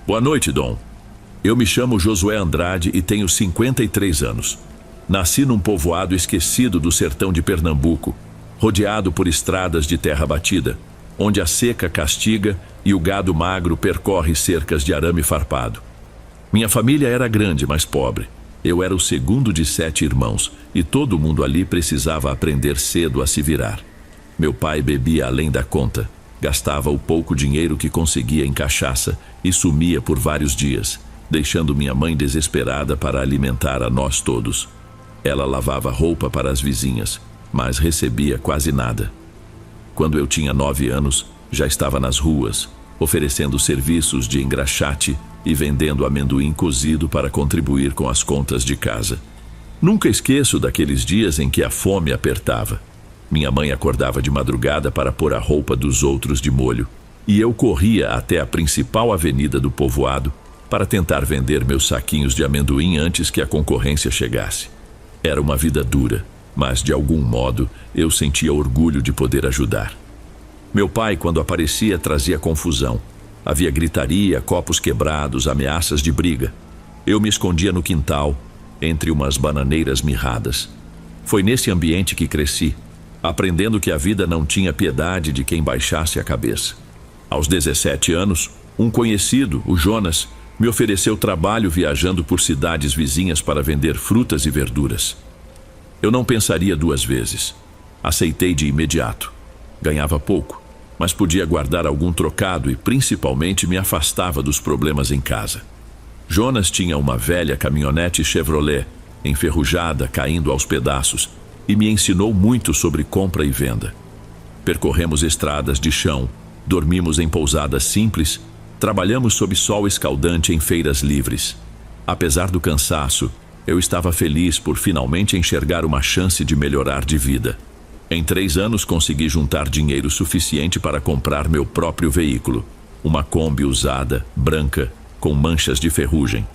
Boa noite, Dom. Eu me chamo Josué Andrade e tenho 53 anos. Nasci num povoado esquecido do sertão de Pernambuco, rodeado por estradas de terra batida, onde a seca castiga e o gado magro percorre cercas de arame farpado. Minha família era grande, mas pobre. Eu era o segundo de 7 irmãos e todo mundo ali precisava aprender cedo a se virar. Meu pai bebia além da conta, gastava o pouco dinheiro que conseguia em cachaça e sumia por vários dias, deixando minha mãe desesperada para alimentar a nós todos. Ela lavava roupa para as vizinhas, mas recebia quase nada. Quando eu tinha 9 anos, já estava nas ruas, oferecendo serviços de engraxate e vendendo amendoim cozido para contribuir com as contas de casa. Nunca esqueço daqueles dias em que a fome apertava. Minha mãe acordava de madrugada para pôr a roupa dos outros de molho, e eu corria até a principal avenida do povoado para tentar vender meus saquinhos de amendoim antes que a concorrência chegasse. Era uma vida dura, mas de algum modo eu sentia orgulho de poder ajudar. Meu pai, quando aparecia, trazia confusão. Havia gritaria, copos quebrados, ameaças de briga. Eu me escondia no quintal, entre umas bananeiras mirradas. Foi nesse ambiente que cresci, aprendendo que a vida não tinha piedade de quem baixasse a cabeça. Aos 17 anos, um conhecido, o Jonas, me ofereceu trabalho viajando por cidades vizinhas para vender frutas e verduras. Eu não pensaria 2 vezes. Aceitei de imediato. Ganhava pouco, mas podia guardar algum trocado e principalmente me afastava dos problemas em casa. Jonas tinha uma velha caminhonete Chevrolet, enferrujada, caindo aos pedaços, e me ensinou muito sobre compra e venda. Percorremos estradas de chão, dormimos em pousadas simples, trabalhamos sob sol escaldante em feiras livres. Apesar do cansaço, eu estava feliz por finalmente enxergar uma chance de melhorar de vida. Em 3 anos consegui juntar dinheiro suficiente para comprar meu próprio veículo, uma Kombi usada, branca, com manchas de ferrugem.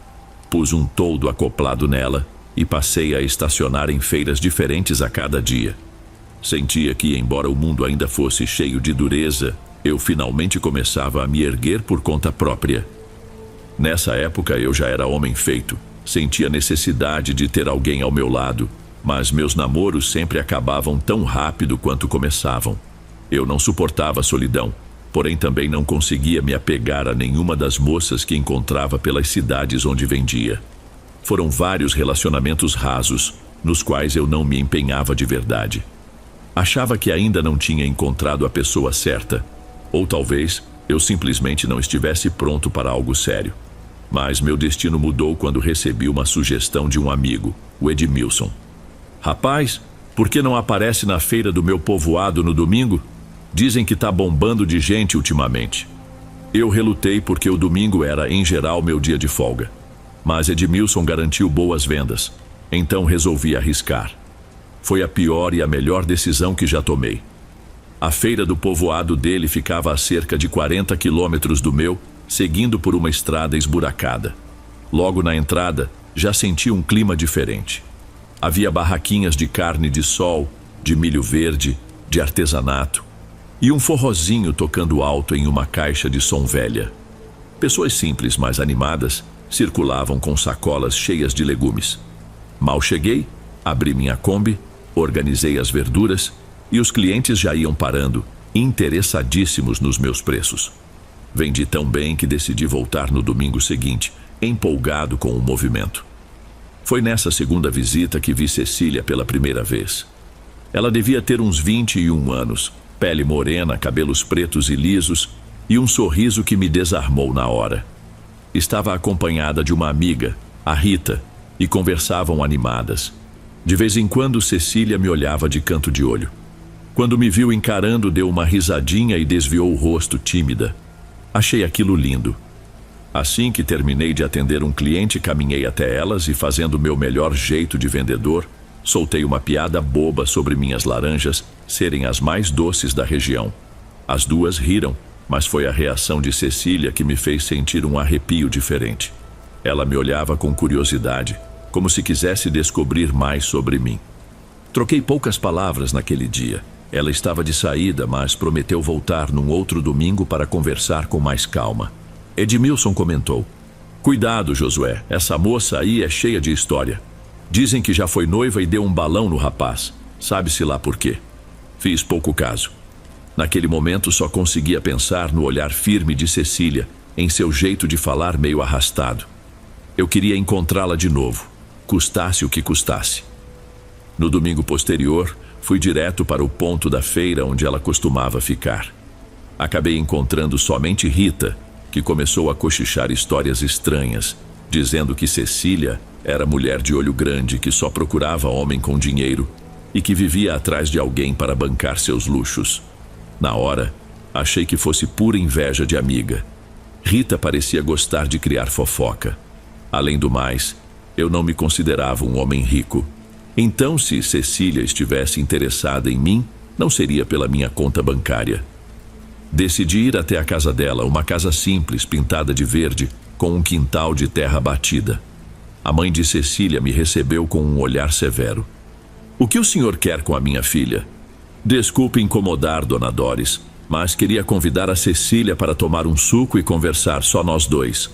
Pus um toldo acoplado nela e passei a estacionar em feiras diferentes a cada dia. Sentia que, embora o mundo ainda fosse cheio de dureza, eu finalmente começava a me erguer por conta própria. Nessa época eu já era homem feito, sentia necessidade de ter alguém ao meu lado, mas meus namoros sempre acabavam tão rápido quanto começavam. Eu não suportava a solidão, porém também não conseguia me apegar a nenhuma das moças que encontrava pelas cidades onde vendia. Foram vários relacionamentos rasos, nos quais eu não me empenhava de verdade. Achava que ainda não tinha encontrado a pessoa certa, ou talvez eu simplesmente não estivesse pronto para algo sério. Mas meu destino mudou quando recebi uma sugestão de um amigo, o Edmilson. Rapaz, por que não aparece na feira do meu povoado no domingo? Dizem que tá bombando de gente ultimamente. Eu relutei porque o domingo era, em geral, meu dia de folga. Mas Edmilson garantiu boas vendas, então resolvi arriscar. Foi a pior e a melhor decisão que já tomei. A feira do povoado dele ficava a cerca de 40 quilômetros do meu, seguindo por uma estrada esburacada. Logo na entrada, já senti um clima diferente. Havia barraquinhas de carne de sol, de milho verde, de artesanato, e um forrozinho tocando alto em uma caixa de som velha. Pessoas simples, mas animadas, circulavam com sacolas cheias de legumes. Mal cheguei, abri minha Kombi, organizei as verduras e os clientes já iam parando, interessadíssimos nos meus preços. Vendi tão bem que decidi voltar no domingo seguinte, empolgado com o movimento. Foi nessa segunda visita que vi Cecília pela primeira vez. Ela devia ter uns 21 anos, pele morena, cabelos pretos e lisos e um sorriso que me desarmou na hora. Estava acompanhada de uma amiga, a Rita, e conversavam animadas. De vez em quando Cecília me olhava de canto de olho. Quando me viu encarando, deu uma risadinha e desviou o rosto tímida. Achei aquilo lindo. Assim que terminei de atender um cliente, caminhei até elas e, fazendo meu melhor jeito de vendedor, soltei uma piada boba sobre minhas laranjas serem as mais doces da região. As duas riram, mas foi a reação de Cecília que me fez sentir um arrepio diferente. Ela me olhava com curiosidade, como se quisesse descobrir mais sobre mim. Troquei poucas palavras naquele dia. Ela estava de saída, mas prometeu voltar num outro domingo para conversar com mais calma. Edmilson comentou: Cuidado, Josué, essa moça aí é cheia de história. Dizem que já foi noiva e deu um balão no rapaz. Sabe-se lá por quê. Fiz pouco caso. Naquele momento só conseguia pensar no olhar firme de Cecília, em seu jeito de falar meio arrastado. Eu queria encontrá-la de novo, custasse o que custasse. No domingo posterior, fui direto para o ponto da feira onde ela costumava ficar. Acabei encontrando somente Rita, que começou a cochichar histórias estranhas, dizendo que Cecília era mulher de olho grande que só procurava homem com dinheiro e que vivia atrás de alguém para bancar seus luxos. Na hora, achei que fosse pura inveja de amiga. Rita parecia gostar de criar fofoca. Além do mais, eu não me considerava um homem rico. Então, se Cecília estivesse interessada em mim, não seria pela minha conta bancária. Decidi ir até a casa dela, uma casa simples, pintada de verde, com um quintal de terra batida. A mãe de Cecília me recebeu com um olhar severo. O que o senhor quer com a minha filha? Desculpe incomodar, dona Doris, mas queria convidar a Cecília para tomar um suco e conversar só nós dois.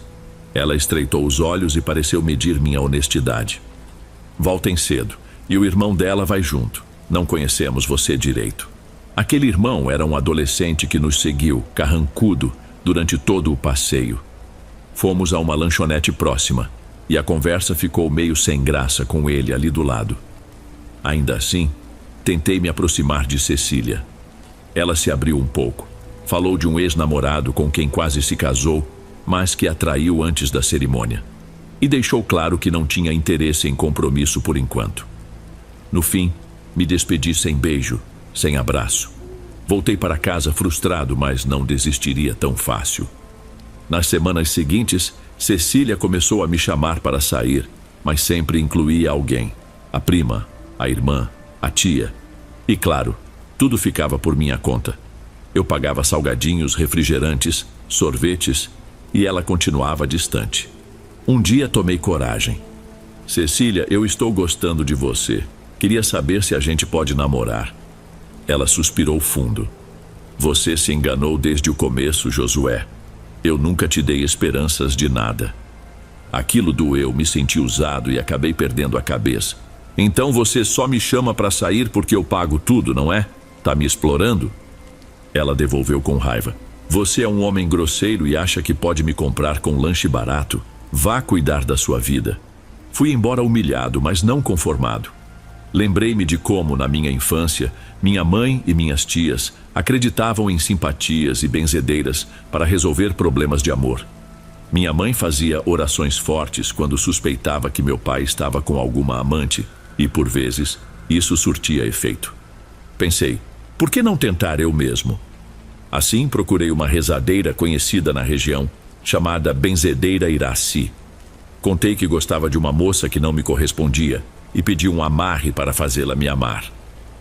Ela estreitou os olhos e pareceu medir minha honestidade. Voltem cedo, e o irmão dela vai junto. Não conhecemos você direito. Aquele irmão era um adolescente que nos seguiu, carrancudo, durante todo o passeio. Fomos a uma lanchonete próxima, e a conversa ficou meio sem graça com ele ali do lado. Ainda assim, tentei me aproximar de Cecília. Ela se abriu um pouco. Falou de um ex-namorado com quem quase se casou, mas que a traiu antes da cerimônia. E deixou claro que não tinha interesse em compromisso por enquanto. No fim, me despedi sem beijo, sem abraço. Voltei para casa frustrado, mas não desistiria tão fácil. Nas semanas seguintes, Cecília começou a me chamar para sair, mas sempre incluía alguém. A prima, a irmã, a tia. E claro, tudo ficava por minha conta. Eu pagava salgadinhos, refrigerantes, sorvetes, e ela continuava distante. Um dia tomei coragem. Cecília, eu estou gostando de você. Queria saber se a gente pode namorar. Ela suspirou fundo. Você se enganou desde o começo, Josué. Eu nunca te dei esperanças de nada. Aquilo doeu, me senti usado e acabei perdendo a cabeça. Então você só me chama para sair porque eu pago tudo, não é? Tá me explorando? Ela devolveu com raiva. Você é um homem grosseiro e acha que pode me comprar com lanche barato. Vá cuidar da sua vida. Fui embora humilhado, mas não conformado. Lembrei-me de como, na minha infância, minha mãe e minhas tias acreditavam em simpatias e benzedeiras para resolver problemas de amor. Minha mãe fazia orações fortes quando suspeitava que meu pai estava com alguma amante e, por vezes, isso surtia efeito. Pensei, por que não tentar eu mesmo? Assim, procurei uma rezadeira conhecida na região, chamada Benzedeira Iraci. Contei que gostava de uma moça que não me correspondia e pedi um amarre para fazê-la me amar.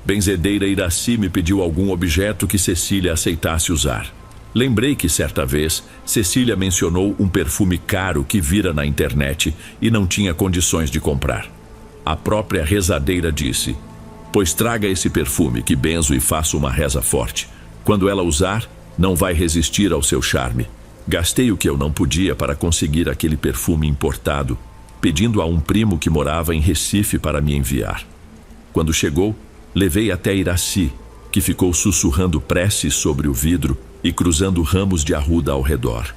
Benzedeira Iraci me pediu algum objeto que Cecília aceitasse usar. Lembrei que certa vez Cecília mencionou um perfume caro que vira na internet e não tinha condições de comprar. A própria rezadeira disse: pois traga esse perfume que benzo e faço uma reza forte. Quando ela usar, não vai resistir ao seu charme. Gastei o que eu não podia para conseguir aquele perfume importado, pedindo a um primo que morava em Recife para me enviar. Quando chegou, levei até Iraci, que ficou sussurrando preces sobre o vidro e cruzando ramos de arruda ao redor.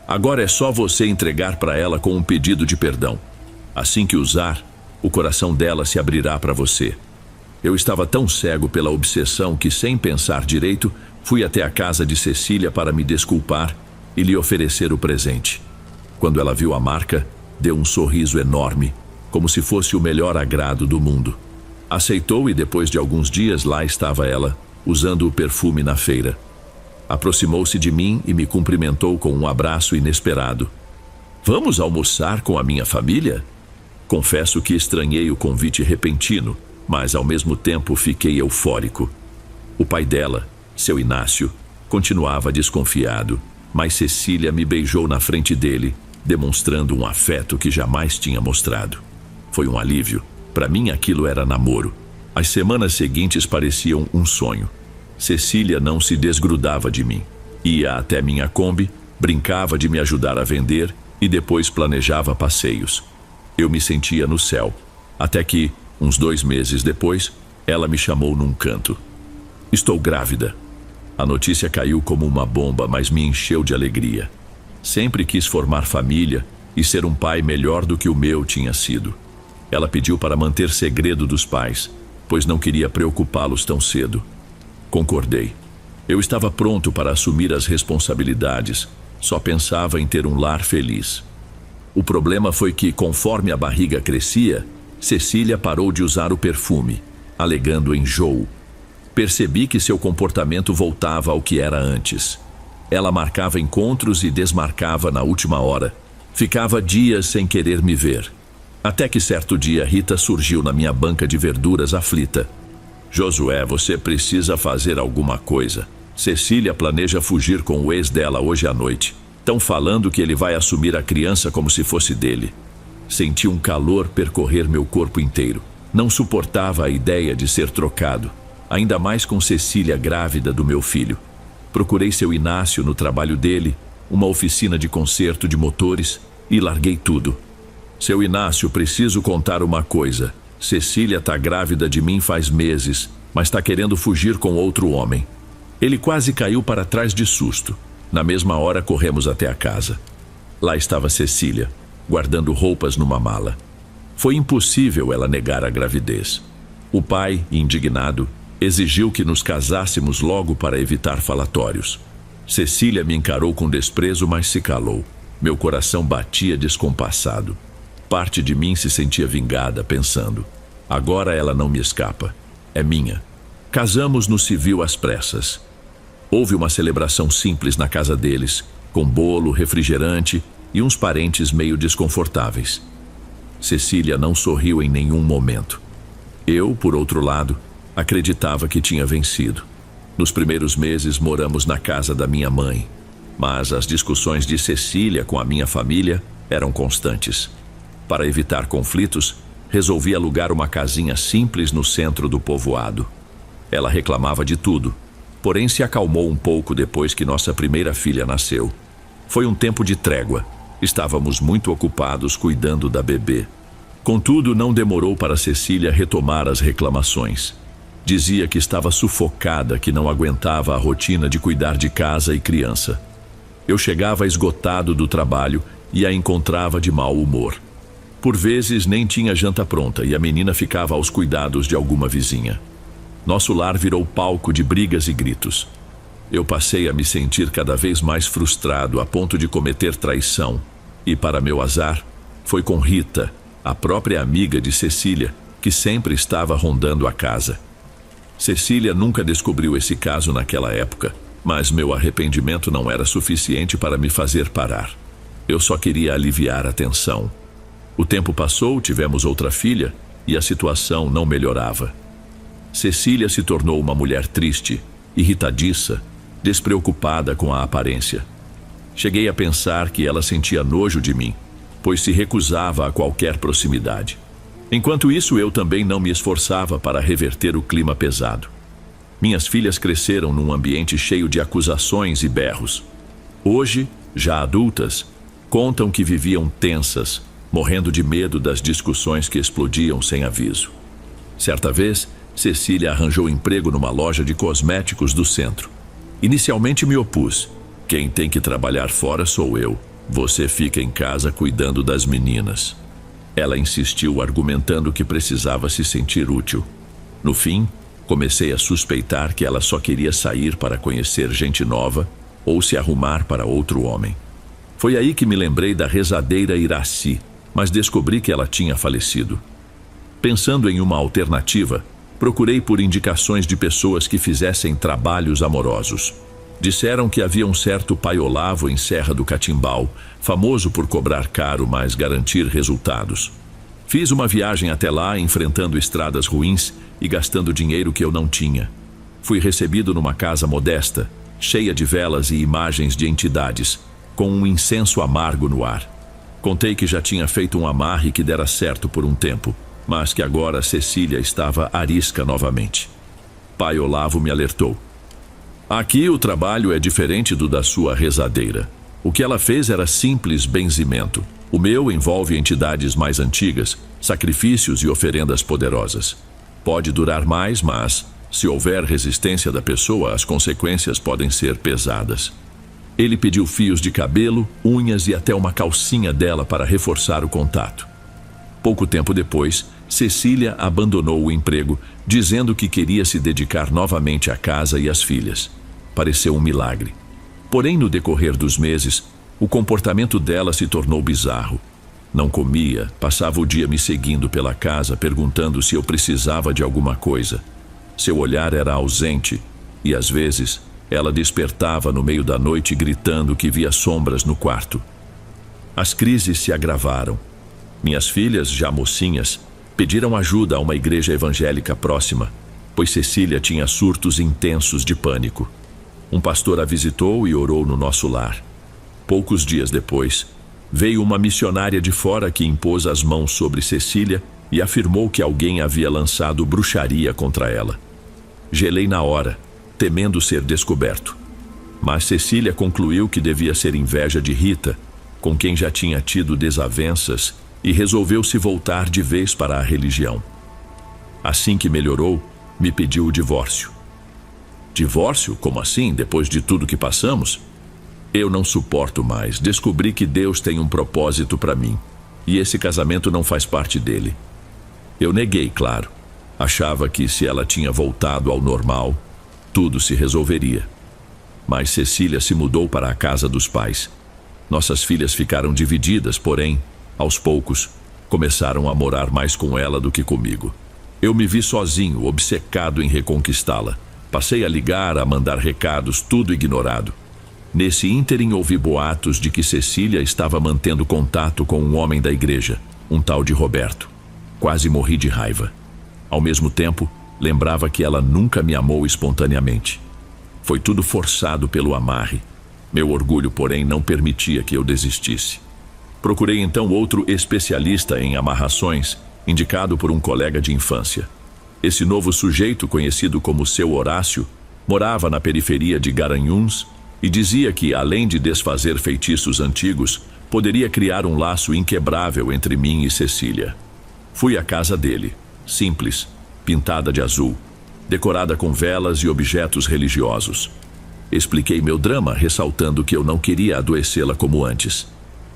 Agora é só você entregar para ela com um pedido de perdão. Assim que usar, o coração dela se abrirá para você. Eu estava tão cego pela obsessão que, sem pensar direito, fui até a casa de Cecília para me desculpar e lhe oferecer o presente. Quando ela viu a marca, deu um sorriso enorme, como se fosse o melhor agrado do mundo. Aceitou e depois de alguns dias lá estava ela, usando o perfume na feira. Aproximou-se de mim e me cumprimentou com um abraço inesperado. Vamos almoçar com a minha família? Confesso que estranhei o convite repentino, mas ao mesmo tempo fiquei eufórico. O pai dela, seu Inácio, continuava desconfiado, mas Cecília me beijou na frente dele, demonstrando um afeto que jamais tinha mostrado. Foi um alívio. Para mim aquilo era namoro. As semanas seguintes pareciam um sonho. Cecília não se desgrudava de mim. Ia até minha Kombi, brincava de me ajudar a vender e depois planejava passeios. Eu me sentia no céu, até que, uns 2 meses depois, ela me chamou num canto. Estou grávida. A notícia caiu como uma bomba, mas me encheu de alegria. Sempre quis formar família e ser um pai melhor do que o meu tinha sido. Ela pediu para manter segredo dos pais, pois não queria preocupá-los tão cedo. Concordei. Eu estava pronto para assumir as responsabilidades, só pensava em ter um lar feliz. O problema foi que, conforme a barriga crescia, Cecília parou de usar o perfume, alegando enjoo. Percebi que seu comportamento voltava ao que era antes. Ela marcava encontros e desmarcava na última hora. Ficava dias sem querer me ver. Até que certo dia Rita surgiu na minha banca de verduras aflita. Josué, você precisa fazer alguma coisa. Cecília planeja fugir com o ex dela hoje à noite. Estão falando que ele vai assumir a criança como se fosse dele. Senti um calor percorrer meu corpo inteiro. Não suportava a ideia de ser trocado, ainda mais com Cecília grávida do meu filho. Procurei seu Inácio no trabalho dele, uma oficina de conserto de motores, e larguei tudo. Seu Inácio, preciso contar uma coisa. Cecília está grávida de mim faz meses, mas está querendo fugir com outro homem. Ele quase caiu para trás de susto. Na mesma hora corremos até a casa. Lá estava Cecília, guardando roupas numa mala. Foi impossível ela negar a gravidez. O pai, indignado, exigiu que nos casássemos logo para evitar falatórios. Cecília me encarou com desprezo, mas se calou. Meu coração batia descompassado. Parte de mim se sentia vingada, pensando: agora ela não me escapa. É minha. Casamos no civil às pressas. Houve uma celebração simples na casa deles, com bolo, refrigerante e uns parentes meio desconfortáveis. Cecília não sorriu em nenhum momento. Eu, por outro lado, acreditava que tinha vencido. Nos primeiros meses moramos na casa da minha mãe, mas as discussões de Cecília com a minha família eram constantes. Para evitar conflitos, resolvi alugar uma casinha simples no centro do povoado. Ela reclamava de tudo, porém se acalmou um pouco depois que nossa primeira filha nasceu. Foi um tempo de trégua. Estávamos muito ocupados cuidando da bebê. Contudo, não demorou para Cecília retomar as reclamações. Dizia que estava sufocada, que não aguentava a rotina de cuidar de casa e criança. Eu chegava esgotado do trabalho e a encontrava de mau humor. Por vezes nem tinha janta pronta e a menina ficava aos cuidados de alguma vizinha. Nosso lar virou palco de brigas e gritos. Eu passei a me sentir cada vez mais frustrado a ponto de cometer traição. E, para meu azar, foi com Rita, a própria amiga de Cecília, que sempre estava rondando a casa. Cecília nunca descobriu esse caso naquela época, mas meu arrependimento não era suficiente para me fazer parar. Eu só queria aliviar a tensão. O tempo passou, tivemos outra filha e a situação não melhorava. Cecília se tornou uma mulher triste, irritadiça, despreocupada com a aparência. Cheguei a pensar que ela sentia nojo de mim, pois se recusava a qualquer proximidade. Enquanto isso, eu também não me esforçava para reverter o clima pesado. Minhas filhas cresceram num ambiente cheio de acusações e berros. Hoje, já adultas, contam que viviam tensas, morrendo de medo das discussões que explodiam sem aviso. Certa vez, Cecília arranjou emprego numa loja de cosméticos do centro. Inicialmente me opus. Quem tem que trabalhar fora sou eu. Você fica em casa cuidando das meninas. Ela insistiu, argumentando que precisava se sentir útil. No fim, comecei a suspeitar que ela só queria sair para conhecer gente nova ou se arrumar para outro homem. Foi aí que me lembrei da rezadeira Iraci, mas descobri que ela tinha falecido. Pensando em uma alternativa, procurei por indicações de pessoas que fizessem trabalhos amorosos. Disseram que havia um certo pai Olavo em Serra do Catimbau, famoso por cobrar caro, mas garantir resultados. Fiz uma viagem até lá, enfrentando estradas ruins e gastando dinheiro que eu não tinha. Fui recebido numa casa modesta, cheia de velas e imagens de entidades, com um incenso amargo no ar. Contei que já tinha feito um amarre que dera certo por um tempo, mas que agora Cecília estava arisca novamente. Pai Olavo me alertou. Aqui o trabalho é diferente do da sua rezadeira. O que ela fez era simples benzimento. O meu envolve entidades mais antigas, sacrifícios e oferendas poderosas. Pode durar mais, mas, se houver resistência da pessoa, as consequências podem ser pesadas. Ele pediu fios de cabelo, unhas e até uma calcinha dela para reforçar o contato. Pouco tempo depois, Cecília abandonou o emprego, dizendo que queria se dedicar novamente à casa e às filhas. Pareceu um milagre. Porém, no decorrer dos meses, o comportamento dela se tornou bizarro. Não comia, passava o dia me seguindo pela casa, perguntando se eu precisava de alguma coisa. Seu olhar era ausente e, às vezes, ela despertava no meio da noite gritando que via sombras no quarto. As crises se agravaram. Minhas filhas, já mocinhas, pediram ajuda a uma igreja evangélica próxima, pois Cecília tinha surtos intensos de pânico. Um pastor a visitou e orou no nosso lar. Poucos dias depois, veio uma missionária de fora que impôs as mãos sobre Cecília e afirmou que alguém havia lançado bruxaria contra ela. Gelei na hora, temendo ser descoberto. Mas Cecília concluiu que devia ser inveja de Rita, com quem já tinha tido desavenças, e resolveu se voltar de vez para a religião. Assim que melhorou, me pediu o divórcio. Divórcio? Como assim? Depois de tudo que passamos? Eu não suporto mais. Descobri que Deus tem um propósito para mim, e esse casamento não faz parte dele. Eu neguei, claro. Achava que se ela tinha voltado ao normal, tudo se resolveria. Mas Cecília se mudou para a casa dos pais. Nossas filhas ficaram divididas, porém, aos poucos, começaram a morar mais com ela do que comigo. Eu me vi sozinho, obcecado em reconquistá-la. Passei a ligar, a mandar recados, tudo ignorado. Nesse ínterim ouvi boatos de que Cecília estava mantendo contato com um homem da igreja, um tal de Roberto. Quase morri de raiva. Ao mesmo tempo, lembrava que ela nunca me amou espontaneamente. Foi tudo forçado pelo amarre. Meu orgulho, porém, não permitia que eu desistisse. Procurei então outro especialista em amarrações, indicado por um colega de infância. Esse novo sujeito, conhecido como Seu Horácio, morava na periferia de Garanhuns e dizia que, além de desfazer feitiços antigos, poderia criar um laço inquebrável entre mim e Cecília. Fui à casa dele, simples, pintada de azul, decorada com velas e objetos religiosos. Expliquei meu drama, ressaltando que eu não queria adoecê-la como antes.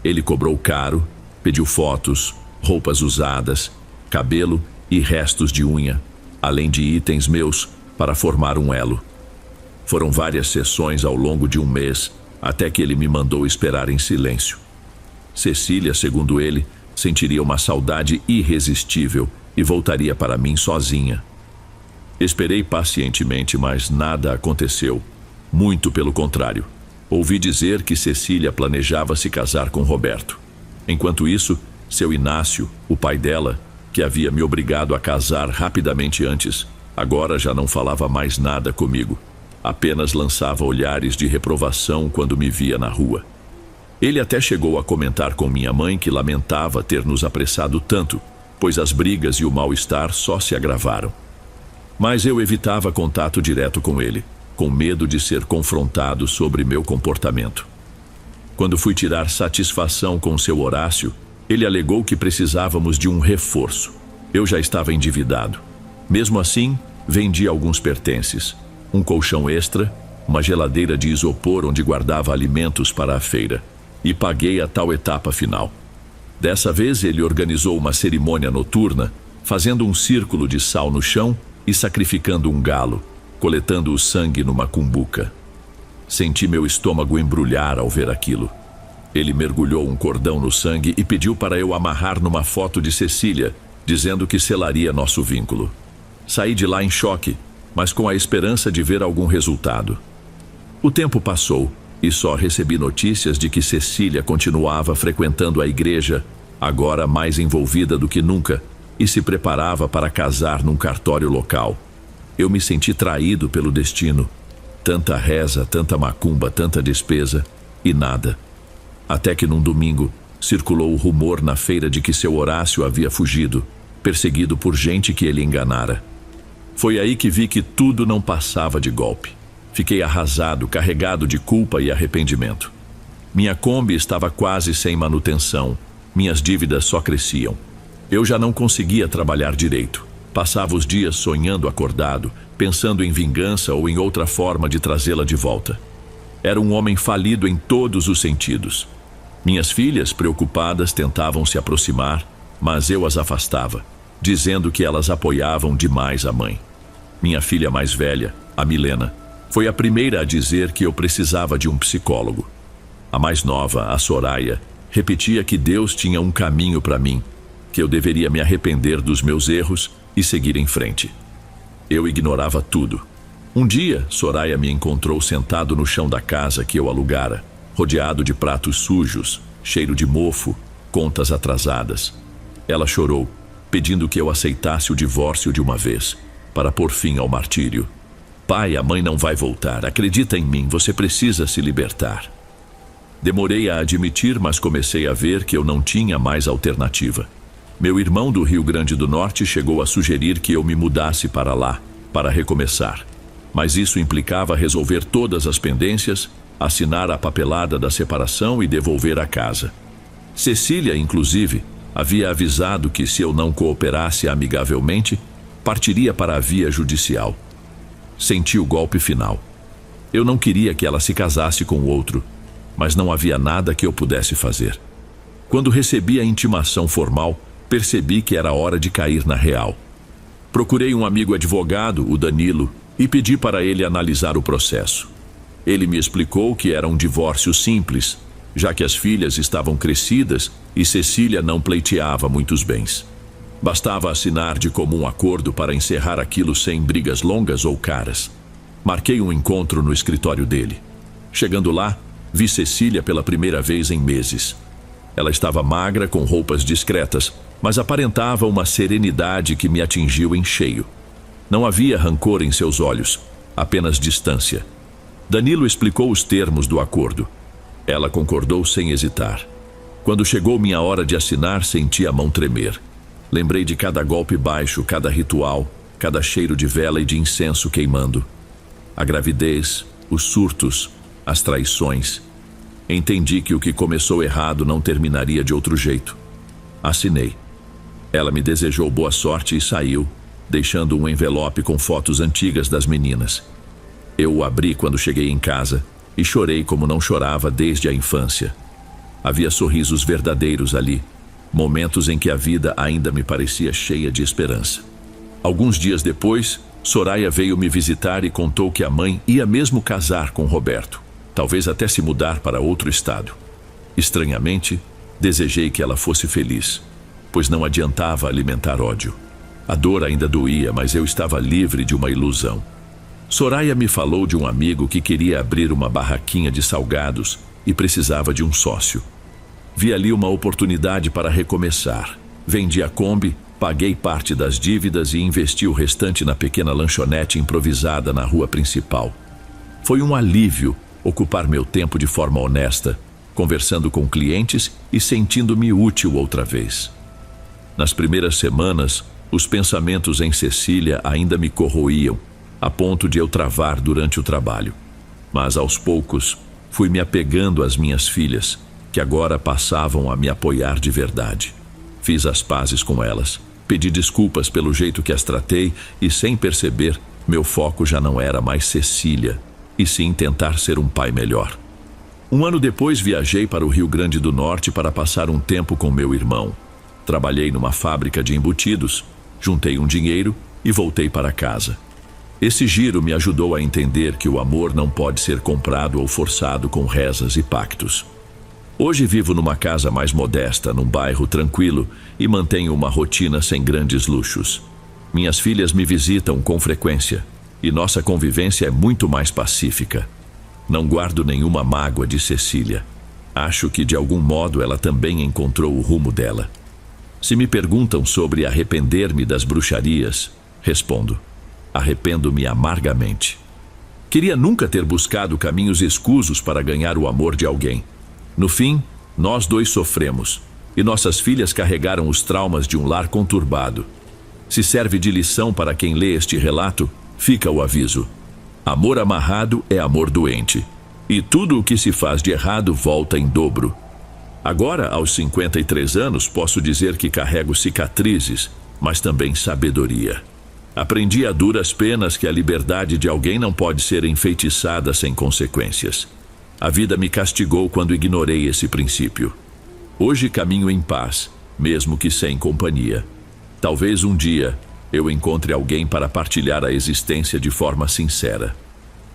Ele cobrou caro, pediu fotos, roupas usadas, cabelo e restos de unha, além de itens meus, para formar um elo. Foram várias sessões ao longo de um mês, até que ele me mandou esperar em silêncio. Cecília, segundo ele, sentiria uma saudade irresistível e voltaria para mim sozinha. Esperei pacientemente, mas nada aconteceu. Muito pelo contrário. Ouvi dizer que Cecília planejava se casar com Roberto. Enquanto isso, seu Inácio, o pai dela, que havia me obrigado a casar rapidamente antes, agora já não falava mais nada comigo. Apenas lançava olhares de reprovação quando me via na rua. Ele até chegou a comentar com minha mãe que lamentava ter nos apressado tanto, pois as brigas e o mal-estar só se agravaram. Mas eu evitava contato direto com ele, com medo de ser confrontado sobre meu comportamento. Quando fui tirar satisfação com Seu Horácio, ele alegou que precisávamos de um reforço. Eu já estava endividado. Mesmo assim, vendi alguns pertences. Um colchão extra, uma geladeira de isopor onde guardava alimentos para a feira. E paguei a tal etapa final. Dessa vez ele organizou uma cerimônia noturna, fazendo um círculo de sal no chão e sacrificando um galo, coletando o sangue numa cumbuca. Senti meu estômago embrulhar ao ver aquilo. Ele mergulhou um cordão no sangue e pediu para eu amarrar numa foto de Cecília, dizendo que selaria nosso vínculo. Saí de lá em choque, mas com a esperança de ver algum resultado. O tempo passou e só recebi notícias de que Cecília continuava frequentando a igreja, agora mais envolvida do que nunca, e se preparava para casar num cartório local. Eu me senti traído pelo destino. Tanta reza, tanta macumba, tanta despesa e nada. Até que num domingo, circulou o rumor na feira de que Seu Horácio havia fugido, perseguido por gente que ele enganara. Foi aí que vi que tudo não passava de golpe. Fiquei arrasado, carregado de culpa e arrependimento. Minha Kombi estava quase sem manutenção. Minhas dívidas só cresciam. Eu já não conseguia trabalhar direito. Passava os dias sonhando acordado, pensando em vingança ou em outra forma de trazê-la de volta. Era um homem falido em todos os sentidos. Minhas filhas, preocupadas, tentavam se aproximar, mas eu as afastava, dizendo que elas apoiavam demais a mãe. Minha filha mais velha, a Milena, foi a primeira a dizer que eu precisava de um psicólogo. A mais nova, a Soraya, repetia que Deus tinha um caminho para mim, que eu deveria me arrepender dos meus erros e seguir em frente. Eu ignorava tudo. Um dia, Soraya me encontrou sentado no chão da casa que eu alugara, rodeado de pratos sujos, cheiro de mofo, contas atrasadas. Ela chorou, pedindo que eu aceitasse o divórcio de uma vez, para pôr fim ao martírio. Pai, a mãe não vai voltar. Acredita em mim, você precisa se libertar. Demorei a admitir, mas comecei a ver que eu não tinha mais alternativa. Meu irmão do Rio Grande do Norte chegou a sugerir que eu me mudasse para lá, para recomeçar. Mas isso implicava resolver todas as pendências, assinar a papelada da separação e devolver a casa. Cecília, inclusive, havia avisado que se eu não cooperasse amigavelmente, partiria para a via judicial. Senti o golpe final. Eu não queria que ela se casasse com o outro, mas não havia nada que eu pudesse fazer. Quando recebi a intimação formal, percebi que era hora de cair na real. Procurei um amigo advogado, o Danilo, e pedi para ele analisar o processo. Ele me explicou que era um divórcio simples, já que as filhas estavam crescidas e Cecília não pleiteava muitos bens. Bastava assinar de comum acordo para encerrar aquilo sem brigas longas ou caras. Marquei um encontro no escritório dele. Chegando lá, vi Cecília pela primeira vez em meses. Ela estava magra, com roupas discretas, mas aparentava uma serenidade que me atingiu em cheio. Não havia rancor em seus olhos, apenas distância. Danilo explicou os termos do acordo. Ela concordou sem hesitar. Quando chegou minha hora de assinar, senti a mão tremer. Lembrei de cada golpe baixo, cada ritual, cada cheiro de vela e de incenso queimando. A gravidez, os surtos, as traições. Entendi que o que começou errado não terminaria de outro jeito. Assinei. Ela me desejou boa sorte e saiu, deixando um envelope com fotos antigas das meninas. Eu o abri quando cheguei em casa e chorei como não chorava desde a infância. Havia sorrisos verdadeiros ali, momentos em que a vida ainda me parecia cheia de esperança. Alguns dias depois, Soraya veio me visitar e contou que a mãe ia mesmo casar com Roberto, talvez até se mudar para outro estado. Estranhamente, desejei que ela fosse feliz, pois não adiantava alimentar ódio. A dor ainda doía, mas eu estava livre de uma ilusão. Soraya me falou de um amigo que queria abrir uma barraquinha de salgados e precisava de um sócio. Vi ali uma oportunidade para recomeçar. Vendi a Kombi, paguei parte das dívidas e investi o restante na pequena lanchonete improvisada na rua principal. Foi um alívio ocupar meu tempo de forma honesta, conversando com clientes e sentindo-me útil outra vez. Nas primeiras semanas, os pensamentos em Cecília ainda me corroíam, a ponto de eu travar durante o trabalho. Mas aos poucos, fui me apegando às minhas filhas, que agora passavam a me apoiar de verdade. Fiz as pazes com elas, pedi desculpas pelo jeito que as tratei e, sem perceber, meu foco já não era mais Cecília, e sim tentar ser um pai melhor. Um ano depois, viajei para o Rio Grande do Norte para passar um tempo com meu irmão. Trabalhei numa fábrica de embutidos, juntei um dinheiro e voltei para casa. Esse giro me ajudou a entender que o amor não pode ser comprado ou forçado com rezas e pactos. Hoje vivo numa casa mais modesta, num bairro tranquilo, e mantenho uma rotina sem grandes luxos. Minhas filhas me visitam com frequência, e nossa convivência é muito mais pacífica. Não guardo nenhuma mágoa de Cecília. Acho que de algum modo ela também encontrou o rumo dela. Se me perguntam sobre arrepender-me das bruxarias, respondo: arrependo-me amargamente. Queria nunca ter buscado caminhos escusos para ganhar o amor de alguém. No fim, nós dois sofremos, e nossas filhas carregaram os traumas de um lar conturbado. Se serve de lição para quem lê este relato, fica o aviso: amor amarrado é amor doente. E tudo o que se faz de errado volta em dobro. Agora, aos 53 anos, posso dizer que carrego cicatrizes, mas também sabedoria. Aprendi a duras penas que a liberdade de alguém não pode ser enfeitiçada sem consequências. A vida me castigou quando ignorei esse princípio. Hoje caminho em paz, mesmo que sem companhia. Talvez um dia eu encontre alguém para partilhar a existência de forma sincera.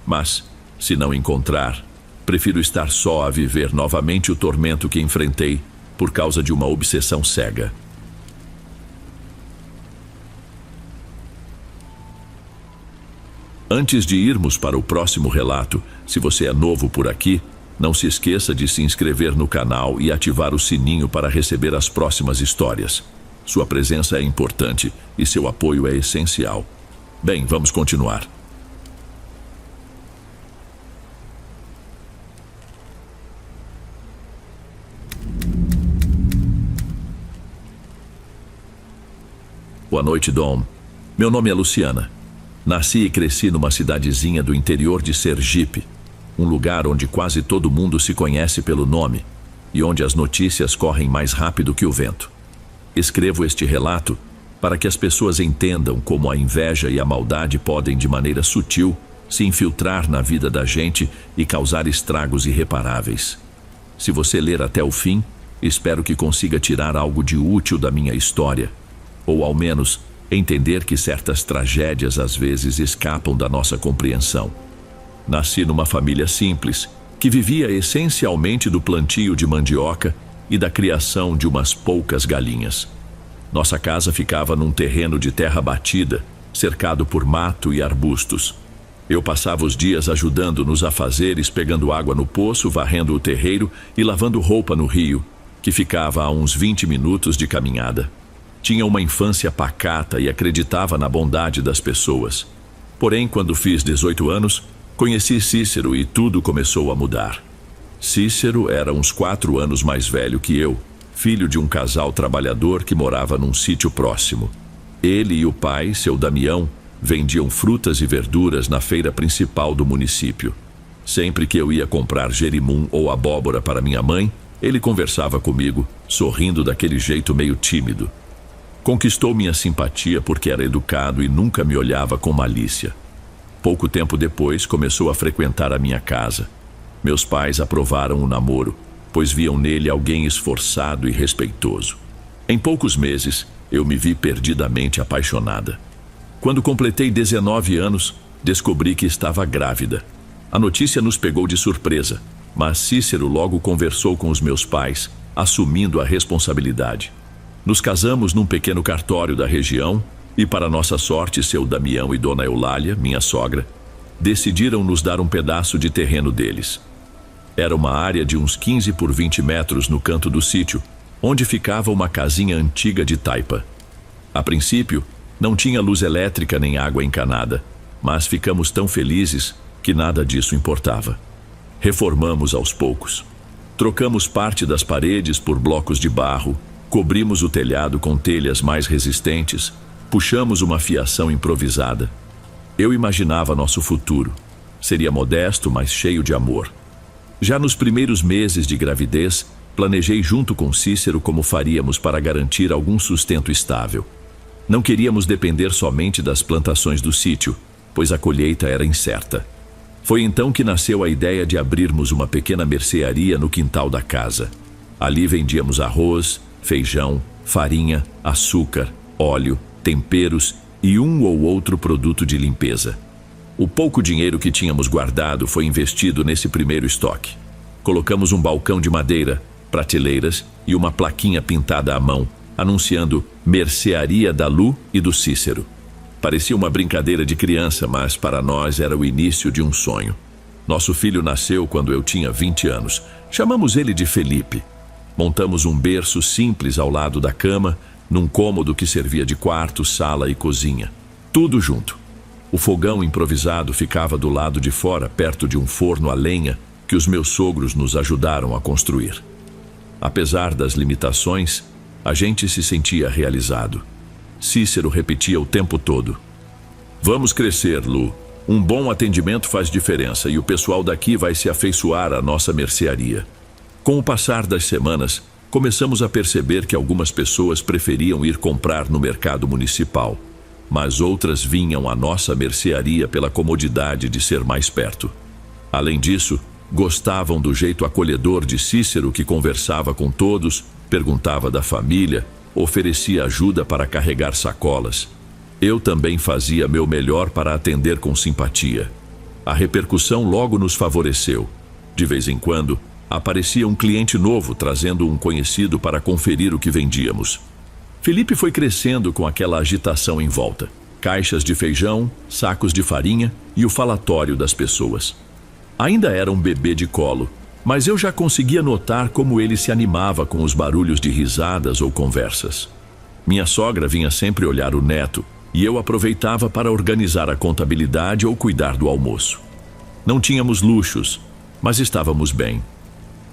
Mas, se não encontrar, prefiro estar só a viver novamente o tormento que enfrentei por causa de uma obsessão cega. Antes de irmos para o próximo relato, se você é novo por aqui, não se esqueça de se inscrever no canal e ativar o sininho para receber as próximas histórias. Sua presença é importante e seu apoio é essencial. Bem, vamos continuar. Boa noite, Dom. Meu nome é Luciana. Nasci e cresci numa cidadezinha do interior de Sergipe, um lugar onde quase todo mundo se conhece pelo nome e onde as notícias correm mais rápido que o vento. Escrevo este relato para que as pessoas entendam como a inveja e a maldade podem, de maneira sutil, se infiltrar na vida da gente e causar estragos irreparáveis. Se você ler até o fim, espero que consiga tirar algo de útil da minha história, ou ao menos entender que certas tragédias às vezes escapam da nossa compreensão. Nasci numa família simples, que vivia essencialmente do plantio de mandioca e da criação de umas poucas galinhas. Nossa casa ficava num terreno de terra batida, cercado por mato e arbustos. Eu passava os dias ajudando nos afazeres, pegando água no poço, varrendo o terreiro e lavando roupa no rio, que ficava a uns 20 minutos de caminhada. Tinha uma infância pacata e acreditava na bondade das pessoas. Porém, quando fiz 18 anos, conheci Cícero e tudo começou a mudar. Cícero era uns 4 anos mais velho que eu, filho de um casal trabalhador que morava num sítio próximo. Ele e o pai, seu Damião, vendiam frutas e verduras na feira principal do município. Sempre que eu ia comprar jerimum ou abóbora para minha mãe, ele conversava comigo, sorrindo daquele jeito meio tímido. Conquistou minha simpatia porque era educado e nunca me olhava com malícia. Pouco tempo depois, começou a frequentar a minha casa. Meus pais aprovaram o namoro, pois viam nele alguém esforçado e respeitoso. Em poucos meses, eu me vi perdidamente apaixonada. Quando completei 19 anos, descobri que estava grávida. A notícia nos pegou de surpresa, mas Cícero logo conversou com os meus pais, assumindo a responsabilidade. Nos casamos num pequeno cartório da região e, para nossa sorte, seu Damião e Dona Eulália, minha sogra, decidiram nos dar um pedaço de terreno deles. Era uma área de uns 15 por 20 metros no canto do sítio, onde ficava uma casinha antiga de taipa. A princípio, não tinha luz elétrica nem água encanada, mas ficamos tão felizes que nada disso importava. Reformamos aos poucos. Trocamos parte das paredes por blocos de barro, cobrimos o telhado com telhas mais resistentes, puxamos uma fiação improvisada. Eu imaginava nosso futuro. Seria modesto, mas cheio de amor. Já nos primeiros meses de gravidez, planejei junto com Cícero como faríamos para garantir algum sustento estável. Não queríamos depender somente das plantações do sítio, pois a colheita era incerta. Foi então que nasceu a ideia de abrirmos uma pequena mercearia no quintal da casa. Ali vendíamos arroz, feijão, farinha, açúcar, óleo, temperos e um ou outro produto de limpeza. O pouco dinheiro que tínhamos guardado foi investido nesse primeiro estoque. Colocamos um balcão de madeira, prateleiras e uma plaquinha pintada à mão, anunciando Mercearia da Lu e do Cícero. Parecia uma brincadeira de criança, mas para nós era o início de um sonho. Nosso filho nasceu quando eu tinha 20 anos. Chamamos ele de Felipe. Montamos um berço simples ao lado da cama, num cômodo que servia de quarto, sala e cozinha. Tudo junto. O fogão improvisado ficava do lado de fora, perto de um forno a lenha que os meus sogros nos ajudaram a construir. Apesar das limitações, a gente se sentia realizado. Cícero repetia o tempo todo: "Vamos crescer, Lu. Um bom atendimento faz diferença e o pessoal daqui vai se afeiçoar à nossa mercearia. Com o passar das semanas, começamos a perceber que algumas pessoas preferiam ir comprar no mercado municipal, mas outras vinham à nossa mercearia pela comodidade de ser mais perto. Além disso, gostavam do jeito acolhedor de Cícero, que conversava com todos, perguntava da família, oferecia ajuda para carregar sacolas. Eu também fazia meu melhor para atender com simpatia. A repercussão logo nos favoreceu. De vez em quando, aparecia um cliente novo trazendo um conhecido para conferir o que vendíamos. Felipe foi crescendo com aquela agitação em volta. Caixas de feijão, sacos de farinha e o falatório das pessoas. Ainda era um bebê de colo, mas eu já conseguia notar como ele se animava com os barulhos de risadas ou conversas. Minha sogra vinha sempre olhar o neto e eu aproveitava para organizar a contabilidade ou cuidar do almoço. Não tínhamos luxos, mas estávamos bem.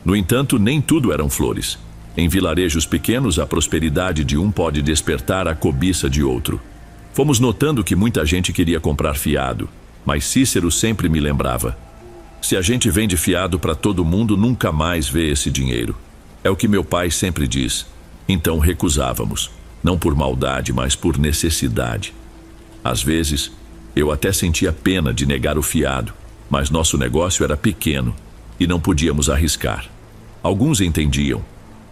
No entanto, nem tudo eram flores. Em vilarejos pequenos, a prosperidade de um pode despertar a cobiça de outro. Fomos notando que muita gente queria comprar fiado, mas Cícero sempre me lembrava: se a gente vende fiado para todo mundo, nunca mais vê esse dinheiro. É o que meu pai sempre diz. Então recusávamos, não por maldade, mas por necessidade. Às vezes, eu até sentia pena de negar o fiado, mas nosso negócio era pequeno e não podíamos arriscar. Alguns entendiam,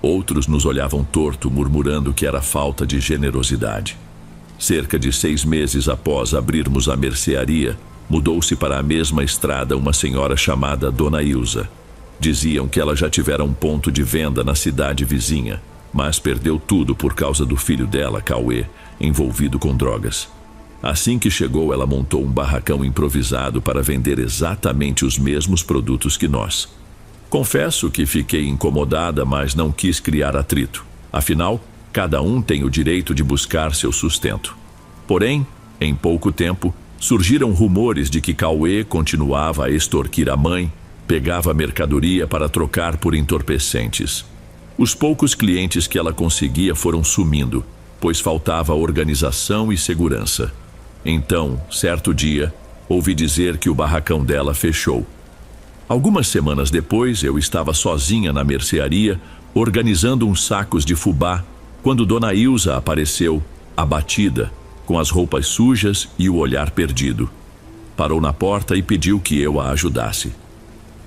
outros nos olhavam torto, murmurando que era falta de generosidade. Cerca de 6 meses após abrirmos a mercearia, mudou-se para a mesma estrada uma senhora chamada Dona Ilza. Diziam que ela já tivera um ponto de venda na cidade vizinha, mas perdeu tudo por causa do filho dela, Cauê, envolvido com drogas. Assim que chegou, ela montou um barracão improvisado para vender exatamente os mesmos produtos que nós. Confesso que fiquei incomodada, mas não quis criar atrito. Afinal, cada um tem o direito de buscar seu sustento. Porém, em pouco tempo, surgiram rumores de que Cauê continuava a extorquir a mãe, pegava mercadoria para trocar por entorpecentes. Os poucos clientes que ela conseguia foram sumindo, pois faltava organização e segurança. Então, certo dia, ouvi dizer que o barracão dela fechou. Algumas semanas depois, eu estava sozinha na mercearia, organizando uns sacos de fubá, quando Dona Ilza apareceu, abatida, com as roupas sujas e o olhar perdido. Parou na porta e pediu que eu a ajudasse.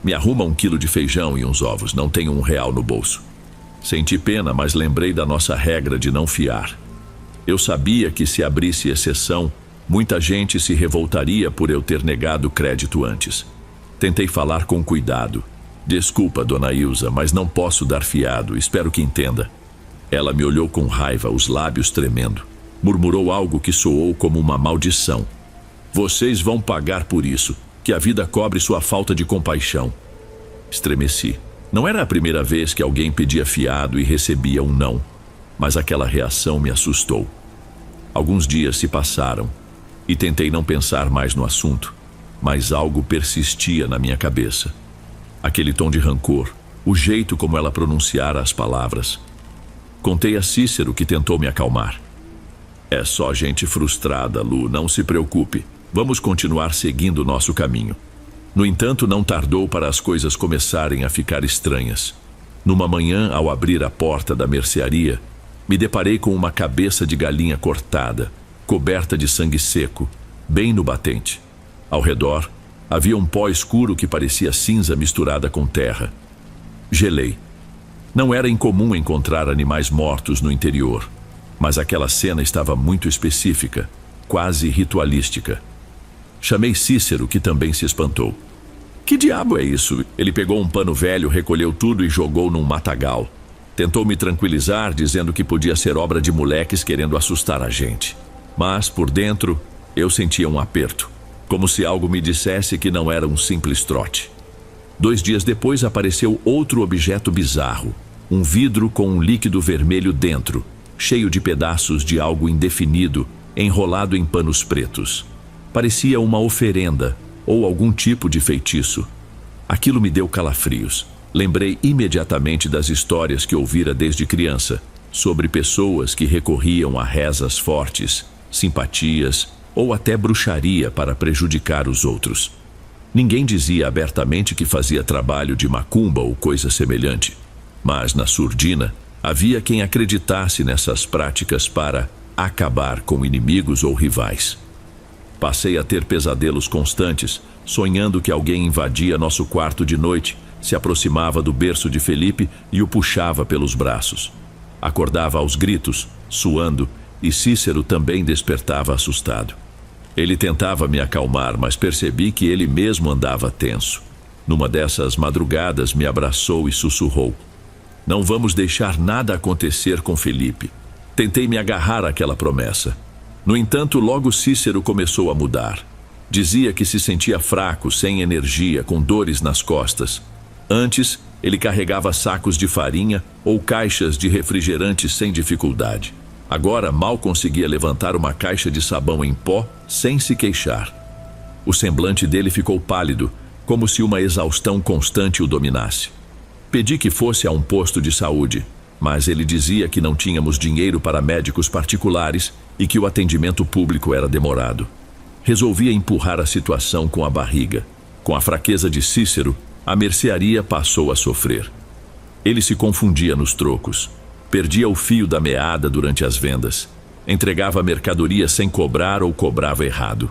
Me arruma 1 quilo de feijão e uns ovos, não tenho R$1 no bolso. Senti pena, mas lembrei da nossa regra de não fiar. Eu sabia que se abrisse exceção, muita gente se revoltaria por eu ter negado crédito antes. Tentei falar com cuidado. Desculpa, Dona Ilza, mas não posso dar fiado, espero que entenda. Ela me olhou com raiva, os lábios tremendo. Murmurou algo que soou como uma maldição. Vocês vão pagar por isso, que a vida cobre sua falta de compaixão. Estremeci. Não era a primeira vez que alguém pedia fiado e recebia um não, mas aquela reação me assustou. Alguns dias se passaram e tentei não pensar mais no assunto, mas algo persistia na minha cabeça. Aquele tom de rancor, o jeito como ela pronunciara as palavras. Contei a Cícero, que tentou me acalmar. É só gente frustrada, Lu, não se preocupe. Vamos continuar seguindo nosso caminho. No entanto, não tardou para as coisas começarem a ficar estranhas. Numa manhã, ao abrir a porta da mercearia, me deparei com uma cabeça de galinha cortada, coberta de sangue seco, bem no batente. Ao redor, havia um pó escuro que parecia cinza misturada com terra. Gelei. Não era incomum encontrar animais mortos no interior, mas aquela cena estava muito específica, quase ritualística. Chamei Cícero, que também se espantou. Que diabo é isso? Ele pegou um pano velho, recolheu tudo e jogou num matagal. Tentou me tranquilizar, dizendo que podia ser obra de moleques querendo assustar a gente. Mas, por dentro, eu sentia um aperto, como se algo me dissesse que não era um simples trote. 2 dias depois apareceu outro objeto bizarro, um vidro com um líquido vermelho dentro, cheio de pedaços de algo indefinido, enrolado em panos pretos. Parecia uma oferenda ou algum tipo de feitiço. Aquilo me deu calafrios. Lembrei imediatamente das histórias que ouvira desde criança, sobre pessoas que recorriam a rezas fortes, simpatias ou até bruxaria para prejudicar os outros. Ninguém dizia abertamente que fazia trabalho de macumba ou coisa semelhante, mas na surdina havia quem acreditasse nessas práticas para acabar com inimigos ou rivais. Passei a ter pesadelos constantes, sonhando que alguém invadia nosso quarto de noite, se aproximava do berço de Felipe e o puxava pelos braços. Acordava aos gritos, suando, e Cícero também despertava assustado. Ele tentava me acalmar, mas percebi que ele mesmo andava tenso. Numa dessas madrugadas me abraçou e sussurrou: "Não vamos deixar nada acontecer com Felipe." Tentei me agarrar àquela promessa. No entanto, logo Cícero começou a mudar. Dizia que se sentia fraco, sem energia, com dores nas costas. Antes, ele carregava sacos de farinha ou caixas de refrigerante sem dificuldade. Agora, mal conseguia levantar uma caixa de sabão em pó sem se queixar. O semblante dele ficou pálido, como se uma exaustão constante o dominasse. Pedi que fosse a um posto de saúde, mas ele dizia que não tínhamos dinheiro para médicos particulares e que o atendimento público era demorado. Resolvia empurrar a situação com a barriga. Com a fraqueza de Cícero, a mercearia passou a sofrer. Ele se confundia nos trocos, perdia o fio da meada durante as vendas, entregava a mercadoria sem cobrar ou cobrava errado.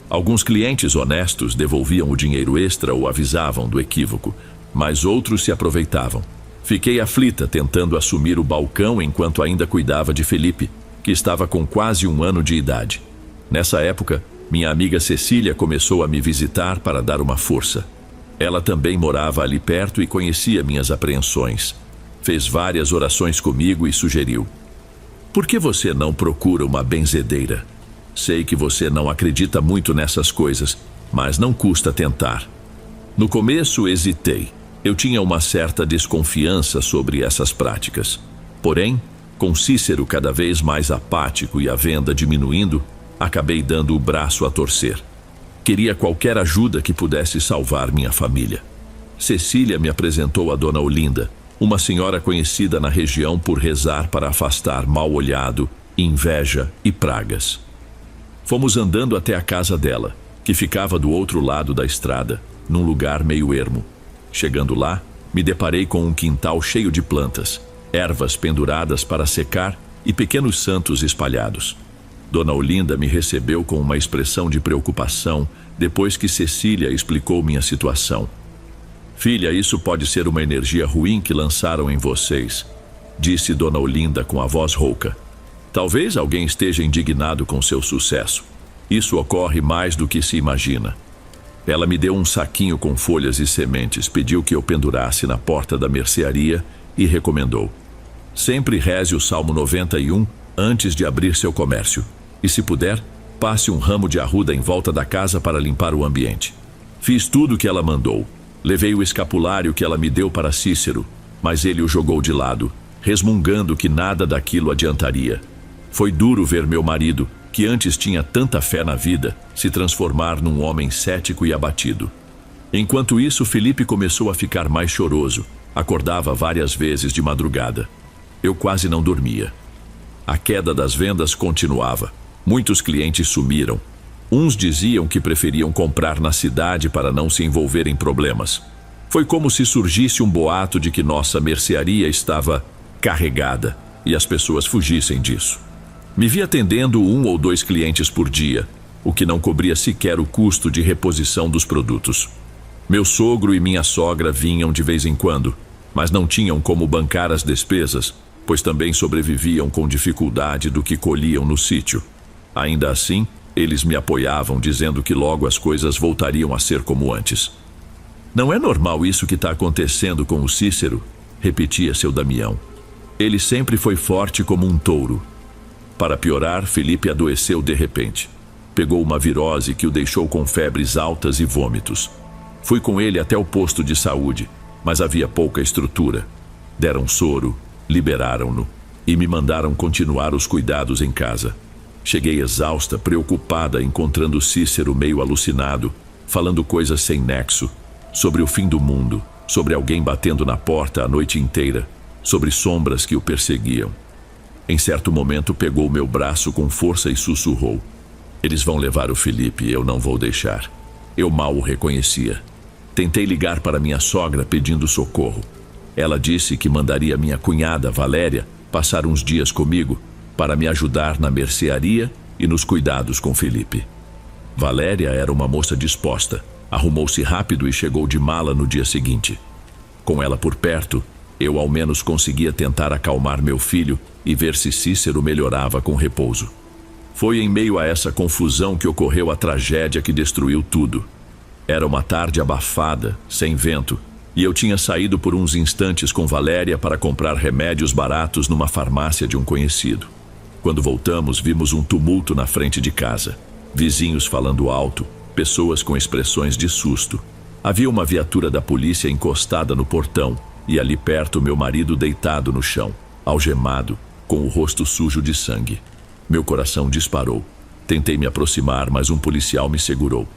Alguns clientes honestos devolviam o dinheiro extra ou avisavam do equívoco, mas outros se aproveitavam. Fiquei aflita tentando assumir o balcão enquanto ainda cuidava de Felipe, que estava com quase 1 ano de idade. Nessa época, minha amiga Cecília começou a me visitar para dar uma força. Ela também morava ali perto e conhecia minhas apreensões. Fez várias orações comigo e sugeriu: "Por que você não procura uma benzedeira? Sei que você não acredita muito nessas coisas, mas não custa tentar." No começo hesitei. Eu tinha uma certa desconfiança sobre essas práticas. Porém, com Cícero cada vez mais apático e a venda diminuindo, acabei dando o braço a torcer. Queria qualquer ajuda que pudesse salvar minha família. Cecília me apresentou a Dona Olinda, uma senhora conhecida na região por rezar para afastar mal-olhado, inveja e pragas. Fomos andando até a casa dela, que ficava do outro lado da estrada, num lugar meio ermo. Chegando lá, me deparei com um quintal cheio de plantas, ervas penduradas para secar e pequenos santos espalhados. Dona Olinda me recebeu com uma expressão de preocupação depois que Cecília explicou minha situação. "Filha, isso pode ser uma energia ruim que lançaram em vocês", disse Dona Olinda com a voz rouca. "Talvez alguém esteja indignado com seu sucesso. Isso ocorre mais do que se imagina." Ela me deu um saquinho com folhas e sementes, pediu que eu pendurasse na porta da mercearia e recomendou: "Sempre reze o Salmo 91 antes de abrir seu comércio. E se puder, passe um ramo de arruda em volta da casa para limpar o ambiente." Fiz tudo o que ela mandou. Levei o escapulário que ela me deu para Cícero, mas ele o jogou de lado, resmungando que nada daquilo adiantaria. Foi duro ver meu marido, que antes tinha tanta fé na vida, se transformar num homem cético e abatido. Enquanto isso, Felipe começou a ficar mais choroso. Acordava várias vezes de madrugada. Eu quase não dormia. A queda das vendas continuava. Muitos clientes sumiram. Uns diziam que preferiam comprar na cidade para não se envolver em problemas. Foi como se surgisse um boato de que nossa mercearia estava carregada e as pessoas fugissem disso. Me vi atendendo 1 ou 2 clientes por dia, o que não cobria sequer o custo de reposição dos produtos. Meu sogro e minha sogra vinham de vez em quando, mas não tinham como bancar as despesas, pois também sobreviviam com dificuldade do que colhiam no sítio. Ainda assim, eles me apoiavam, dizendo que logo as coisas voltariam a ser como antes. "Não é normal isso que está acontecendo com o Cícero?" repetia seu Damião. "Ele sempre foi forte como um touro." Para piorar, Felipe adoeceu de repente. Pegou uma virose que o deixou com febres altas e vômitos. Fui com ele até o posto de saúde, mas havia pouca estrutura. Deram soro, liberaram-no e me mandaram continuar os cuidados em casa. Cheguei exausta, preocupada, encontrando Cícero meio alucinado, falando coisas sem nexo, sobre o fim do mundo, sobre alguém batendo na porta a noite inteira, sobre sombras que o perseguiam. Em certo momento pegou meu braço com força e sussurrou: Eles vão levar o Felipe e eu não vou deixar. Eu mal o reconhecia. Tentei ligar para minha sogra pedindo socorro. Ela disse que mandaria minha cunhada, Valéria, passar uns dias comigo para me ajudar na mercearia e nos cuidados com Felipe. Valéria era uma moça disposta. Arrumou-se rápido e chegou de mala no dia seguinte. Com ela por perto, eu ao menos conseguia tentar acalmar meu filho e ver se Cícero melhorava com repouso. Foi em meio a essa confusão que ocorreu a tragédia que destruiu tudo. Era uma tarde abafada, sem vento, e eu tinha saído por uns instantes com Valéria para comprar remédios baratos numa farmácia de um conhecido. Quando voltamos, vimos um tumulto na frente de casa. Vizinhos falando alto, pessoas com expressões de susto. Havia uma viatura da polícia encostada no portão e ali perto meu marido deitado no chão, algemado, com o rosto sujo de sangue. Meu coração disparou. Tentei me aproximar, mas um policial me segurou.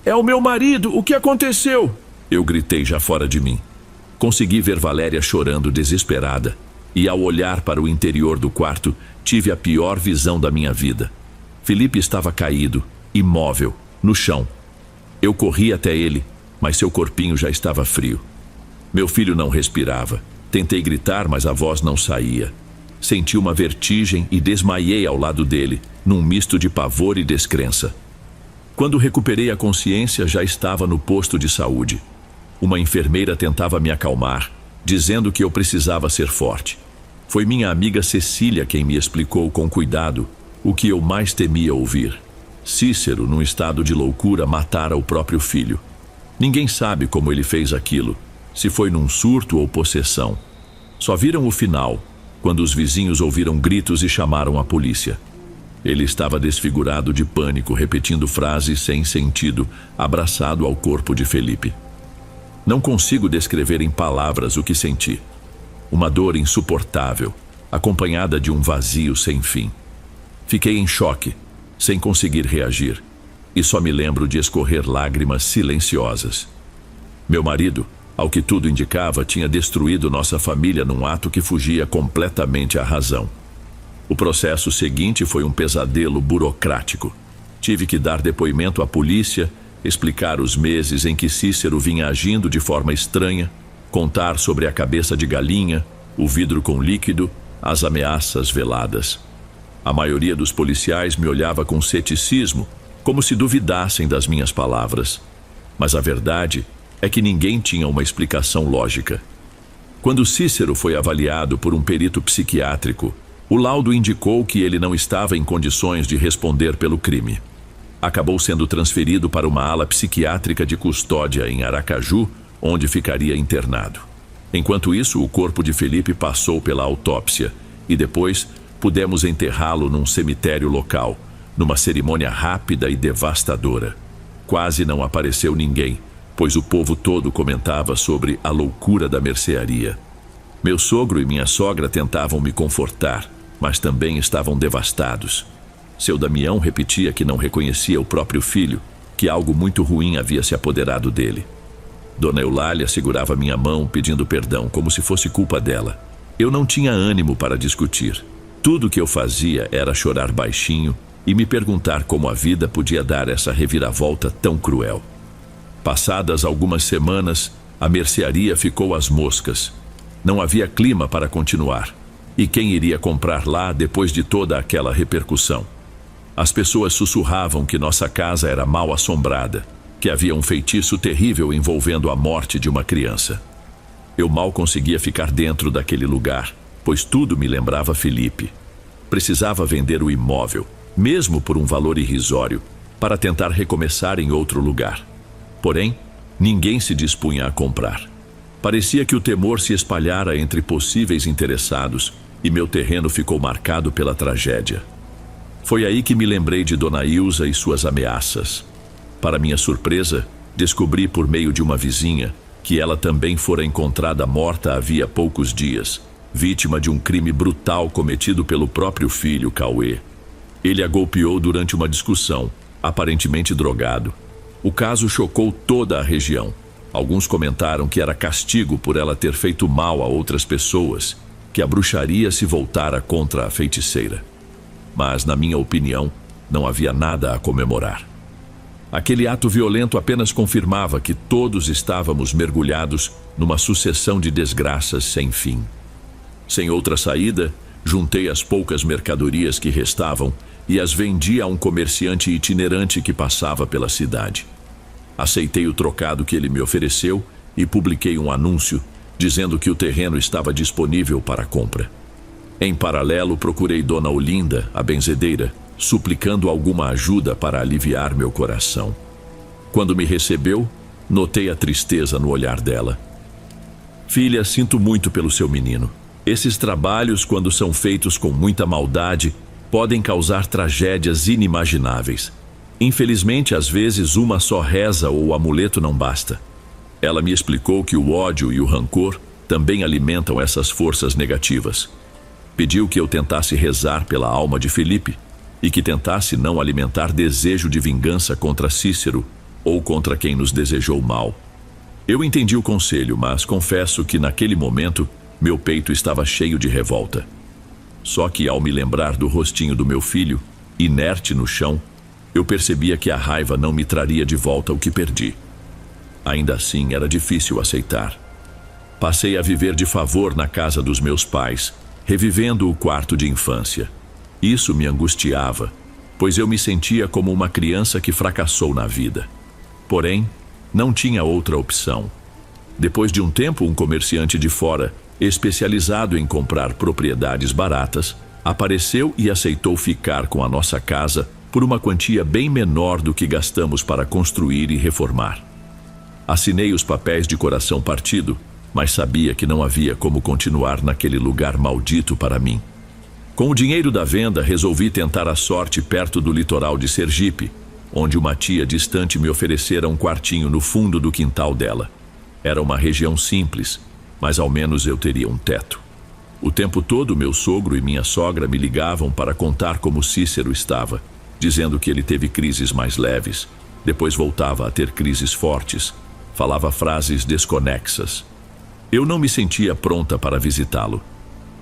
"É o meu marido! O que aconteceu?" Eu gritei já fora de mim. Consegui ver Valéria chorando desesperada, e ao olhar para o interior do quarto, tive a pior visão da minha vida. Felipe estava caído, imóvel, no chão. Eu corri até ele, mas seu corpinho já estava frio. Meu filho não respirava. Tentei gritar, mas a voz não saía. Senti uma vertigem e desmaiei ao lado dele, num misto de pavor e descrença. Quando recuperei a consciência, já estava no posto de saúde. Uma enfermeira tentava me acalmar, dizendo que eu precisava ser forte. Foi minha amiga Cecília quem me explicou com cuidado o que eu mais temia ouvir. Cícero, num estado de loucura, matara o próprio filho. Ninguém sabe como ele fez aquilo, se foi num surto ou possessão. Só viram o final, quando os vizinhos ouviram gritos e chamaram a polícia. Ele estava desfigurado de pânico, repetindo frases sem sentido, abraçado ao corpo de Felipe. Não consigo descrever em palavras o que senti. Uma dor insuportável, acompanhada de um vazio sem fim. Fiquei em choque, sem conseguir reagir, e só me lembro de escorrer lágrimas silenciosas. Meu marido, ao que tudo indicava, tinha destruído nossa família num ato que fugia completamente à razão. O processo seguinte foi um pesadelo burocrático. Tive que dar depoimento à polícia, explicar os meses em que Cícero vinha agindo de forma estranha, contar sobre a cabeça de galinha, o vidro com líquido, as ameaças veladas. A maioria dos policiais me olhava com ceticismo, como se duvidassem das minhas palavras. Mas a verdade é que ninguém tinha uma explicação lógica. Quando Cícero foi avaliado por um perito psiquiátrico, o laudo indicou que ele não estava em condições de responder pelo crime. Acabou sendo transferido para uma ala psiquiátrica de custódia em Aracaju, onde ficaria internado. Enquanto isso, o corpo de Felipe passou pela autópsia e depois pudemos enterrá-lo num cemitério local, numa cerimônia rápida e devastadora. Quase não apareceu ninguém, pois o povo todo comentava sobre a loucura da mercearia. Meu sogro e minha sogra tentavam me confortar, mas também estavam devastados. Seu Damião repetia que não reconhecia o próprio filho, que algo muito ruim havia se apoderado dele. Dona Eulália segurava minha mão, pedindo perdão, como se fosse culpa dela. Eu não tinha ânimo para discutir. Tudo que eu fazia era chorar baixinho e me perguntar como a vida podia dar essa reviravolta tão cruel. Passadas algumas semanas, a mercearia ficou às moscas. Não havia clima para continuar. E quem iria comprar lá depois de toda aquela repercussão? As pessoas sussurravam que nossa casa era mal assombrada, que havia um feitiço terrível envolvendo a morte de uma criança. Eu mal conseguia ficar dentro daquele lugar, pois tudo me lembrava Felipe. Precisava vender o imóvel, mesmo por um valor irrisório, para tentar recomeçar em outro lugar. Porém, ninguém se dispunha a comprar. Parecia que o temor se espalhara entre possíveis interessados e meu terreno ficou marcado pela tragédia. Foi aí que me lembrei de Dona Ilza e suas ameaças. Para minha surpresa, descobri por meio de uma vizinha que ela também fora encontrada morta havia poucos dias, vítima de um crime brutal cometido pelo próprio filho, Cauê. Ele a golpeou durante uma discussão, aparentemente drogado. O caso chocou toda a região. Alguns comentaram que era castigo por ela ter feito mal a outras pessoas, que a bruxaria se voltara contra a feiticeira. Mas, na minha opinião, não havia nada a comemorar. Aquele ato violento apenas confirmava que todos estávamos mergulhados numa sucessão de desgraças sem fim. Sem outra saída, juntei as poucas mercadorias que restavam e as vendi a um comerciante itinerante que passava pela cidade. Aceitei o trocado que ele me ofereceu e publiquei um anúncio dizendo que o terreno estava disponível para compra. Em paralelo, procurei Dona Olinda, a benzedeira, suplicando alguma ajuda para aliviar meu coração. Quando me recebeu, notei a tristeza no olhar dela. Filha, sinto muito pelo seu menino. Esses trabalhos, quando são feitos com muita maldade, podem causar tragédias inimagináveis. Infelizmente, às vezes, uma só reza ou amuleto não basta. Ela me explicou que o ódio e o rancor também alimentam essas forças negativas. Pediu que eu tentasse rezar pela alma de Felipe e que tentasse não alimentar desejo de vingança contra Cícero ou contra quem nos desejou mal. Eu entendi o conselho, mas confesso que naquele momento meu peito estava cheio de revolta. Só que ao me lembrar do rostinho do meu filho, inerte no chão, eu percebia que a raiva não me traria de volta o que perdi. Ainda assim, era difícil aceitar. Passei a viver de favor na casa dos meus pais, revivendo o quarto de infância. Isso me angustiava, pois eu me sentia como uma criança que fracassou na vida. Porém, não tinha outra opção. Depois de um tempo, um comerciante de fora, especializado em comprar propriedades baratas, apareceu e aceitou ficar com a nossa casa por uma quantia bem menor do que gastamos para construir e reformar. Assinei os papéis de coração partido, mas sabia que não havia como continuar naquele lugar maldito para mim. Com o dinheiro da venda, resolvi tentar a sorte perto do litoral de Sergipe, onde uma tia distante me oferecera um quartinho no fundo do quintal dela. Era uma região simples, mas ao menos eu teria um teto. O tempo todo, meu sogro e minha sogra me ligavam para contar como Cícero estava, dizendo que ele teve crises mais leves, depois voltava a ter crises fortes, falava frases desconexas. Eu não me sentia pronta para visitá-lo.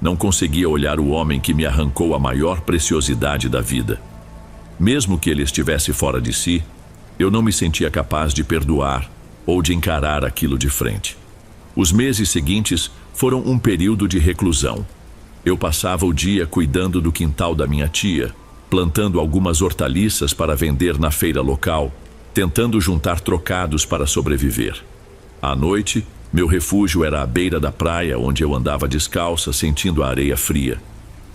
Não conseguia olhar o homem que me arrancou a maior preciosidade da vida. Mesmo que ele estivesse fora de si, eu não me sentia capaz de perdoar ou de encarar aquilo de frente. Os meses seguintes foram um período de reclusão. Eu passava o dia cuidando do quintal da minha tia, plantando algumas hortaliças para vender na feira local, tentando juntar trocados para sobreviver. À noite, meu refúgio era à beira da praia, onde eu andava descalça, sentindo a areia fria.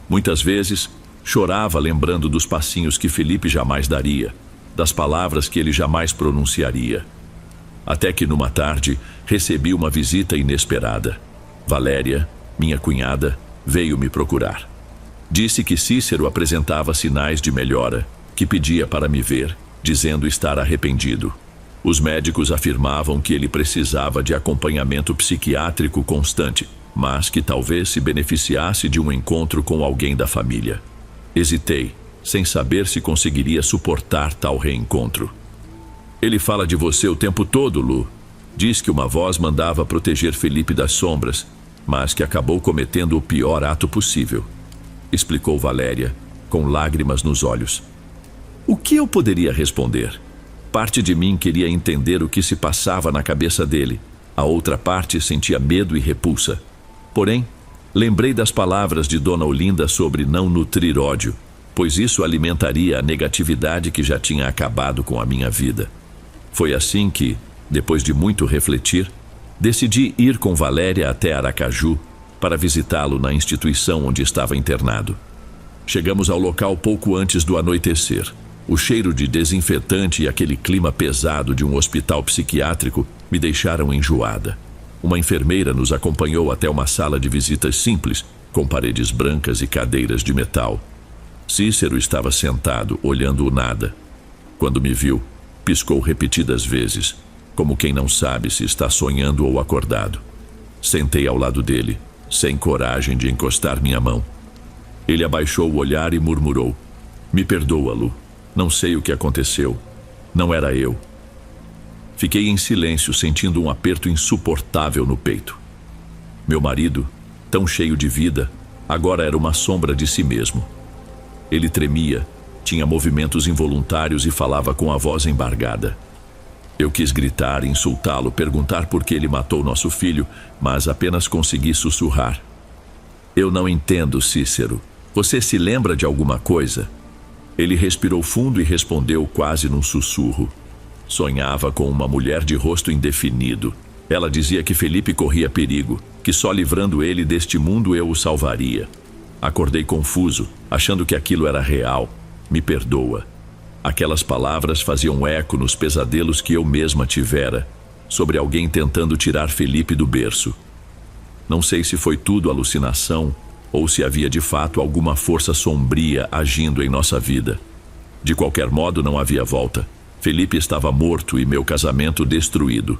Muitas vezes, chorava lembrando dos passinhos que Felipe jamais daria, das palavras que ele jamais pronunciaria. Até que numa tarde, recebi uma visita inesperada. Valéria, minha cunhada, veio me procurar. Disse que Cícero apresentava sinais de melhora, que pedia para me ver, dizendo estar arrependido. Os médicos afirmavam que ele precisava de acompanhamento psiquiátrico constante, mas que talvez se beneficiasse de um encontro com alguém da família. Hesitei, sem saber se conseguiria suportar tal reencontro. Ele fala de você o tempo todo, Lu. Diz que uma voz mandava proteger Felipe das sombras, mas que acabou cometendo o pior ato possível, explicou Valéria, com lágrimas nos olhos. O que eu poderia responder? Parte de mim queria entender o que se passava na cabeça dele. A outra parte sentia medo e repulsa. Porém, lembrei das palavras de Dona Olinda sobre não nutrir ódio, pois isso alimentaria a negatividade que já tinha acabado com a minha vida. Foi assim que, depois de muito refletir, decidi ir com Valéria até Aracaju para visitá-lo na instituição onde estava internado. Chegamos ao local pouco antes do anoitecer. O cheiro de desinfetante e aquele clima pesado de um hospital psiquiátrico me deixaram enjoada. Uma enfermeira nos acompanhou até uma sala de visitas simples, com paredes brancas e cadeiras de metal. Cícero estava sentado, olhando o nada. Quando me viu, piscou repetidas vezes, como quem não sabe se está sonhando ou acordado. Sentei ao lado dele, sem coragem de encostar minha mão. Ele abaixou o olhar e murmurou: "Me perdoa, Lu. Não sei o que aconteceu. Não era eu." Fiquei em silêncio, sentindo um aperto insuportável no peito. Meu marido, tão cheio de vida, agora era uma sombra de si mesmo. Ele tremia, Tinha movimentos involuntários e falava com a voz embargada. Eu quis gritar, insultá-lo, perguntar por que ele matou nosso filho, mas apenas consegui sussurrar. Eu não entendo, Cícero. Você se lembra de alguma coisa? Ele respirou fundo e respondeu quase num sussurro. Sonhava com uma mulher de rosto indefinido. Ela dizia que Felipe corria perigo, que só livrando ele deste mundo eu o salvaria. Acordei confuso, achando que aquilo era real. Me perdoa. Aquelas palavras faziam eco nos pesadelos que eu mesma tivera, sobre alguém tentando tirar Felipe do berço. Não sei se foi tudo alucinação, ou se havia de fato alguma força sombria agindo em nossa vida. De qualquer modo, não havia volta. Felipe estava morto e meu casamento destruído.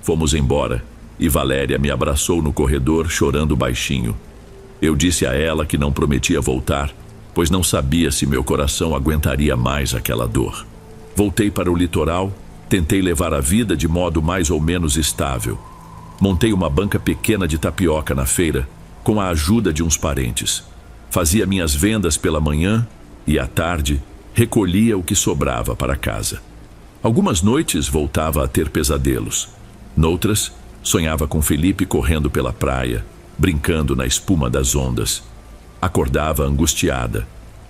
Fomos embora, e Valéria me abraçou no corredor, chorando baixinho. Eu disse a ela que não prometia voltar, pois não sabia se meu coração aguentaria mais aquela dor. Voltei para o litoral, tentei levar a vida de modo mais ou menos estável. Montei uma banca pequena de tapioca na feira, com a ajuda de uns parentes. Fazia minhas vendas pela manhã e, à tarde, recolhia o que sobrava para casa. Algumas noites voltava a ter pesadelos. Noutras, sonhava com Felipe correndo pela praia, brincando na espuma das ondas. Acordava angustiada,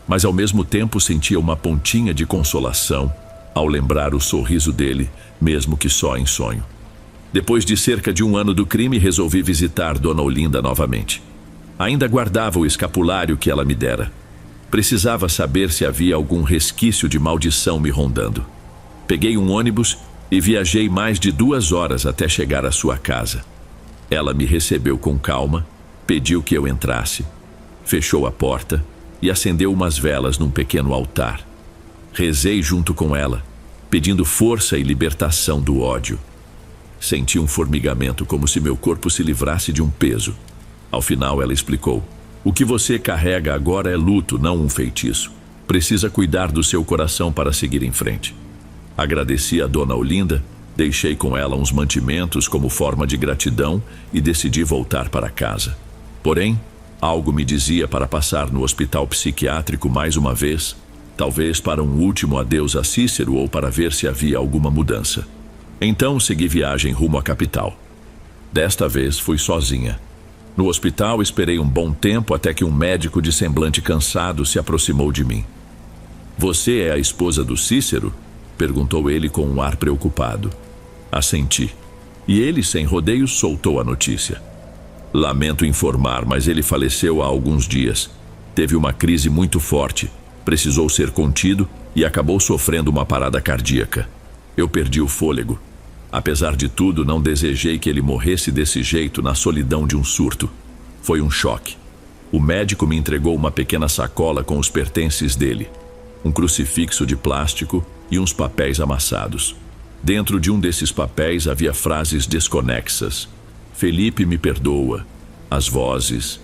mas ao mesmo tempo sentia uma pontinha de consolação ao lembrar o sorriso dele, mesmo que só em sonho. Depois de cerca de 1 ano do crime, resolvi visitar Dona Olinda novamente. Ainda guardava o escapulário que ela me dera. Precisava saber se havia algum resquício de maldição me rondando. Peguei um ônibus e viajei mais de 2 horas até chegar à sua casa. Ela me recebeu com calma, pediu que eu entrasse. Fechou a porta e acendeu umas velas num pequeno altar. Rezei junto com ela, pedindo força e libertação do ódio. Senti um formigamento, como se meu corpo se livrasse de um peso. Ao final, ela explicou: o que você carrega agora é luto, não um feitiço. Precisa cuidar do seu coração para seguir em frente. Agradeci a Dona Olinda, deixei com ela uns mantimentos como forma de gratidão e decidi voltar para casa. Porém, algo me dizia para passar no hospital psiquiátrico mais uma vez, talvez para um último adeus a Cícero ou para ver se havia alguma mudança. Então segui viagem rumo à capital. Desta vez fui sozinha. No hospital esperei um bom tempo até que um médico de semblante cansado se aproximou de mim. Você é a esposa do Cícero? Perguntou ele com um ar preocupado. Assenti. E ele, sem rodeios, soltou a notícia. Lamento informar, mas ele faleceu há alguns dias. Teve uma crise muito forte, precisou ser contido e acabou sofrendo uma parada cardíaca. Eu perdi o fôlego. Apesar de tudo, não desejei que ele morresse desse jeito na solidão de um surto. Foi um choque. O médico me entregou uma pequena sacola com os pertences dele. Um crucifixo de plástico e uns papéis amassados. Dentro de um desses papéis havia frases desconexas. Felipe me perdoa. As vozes.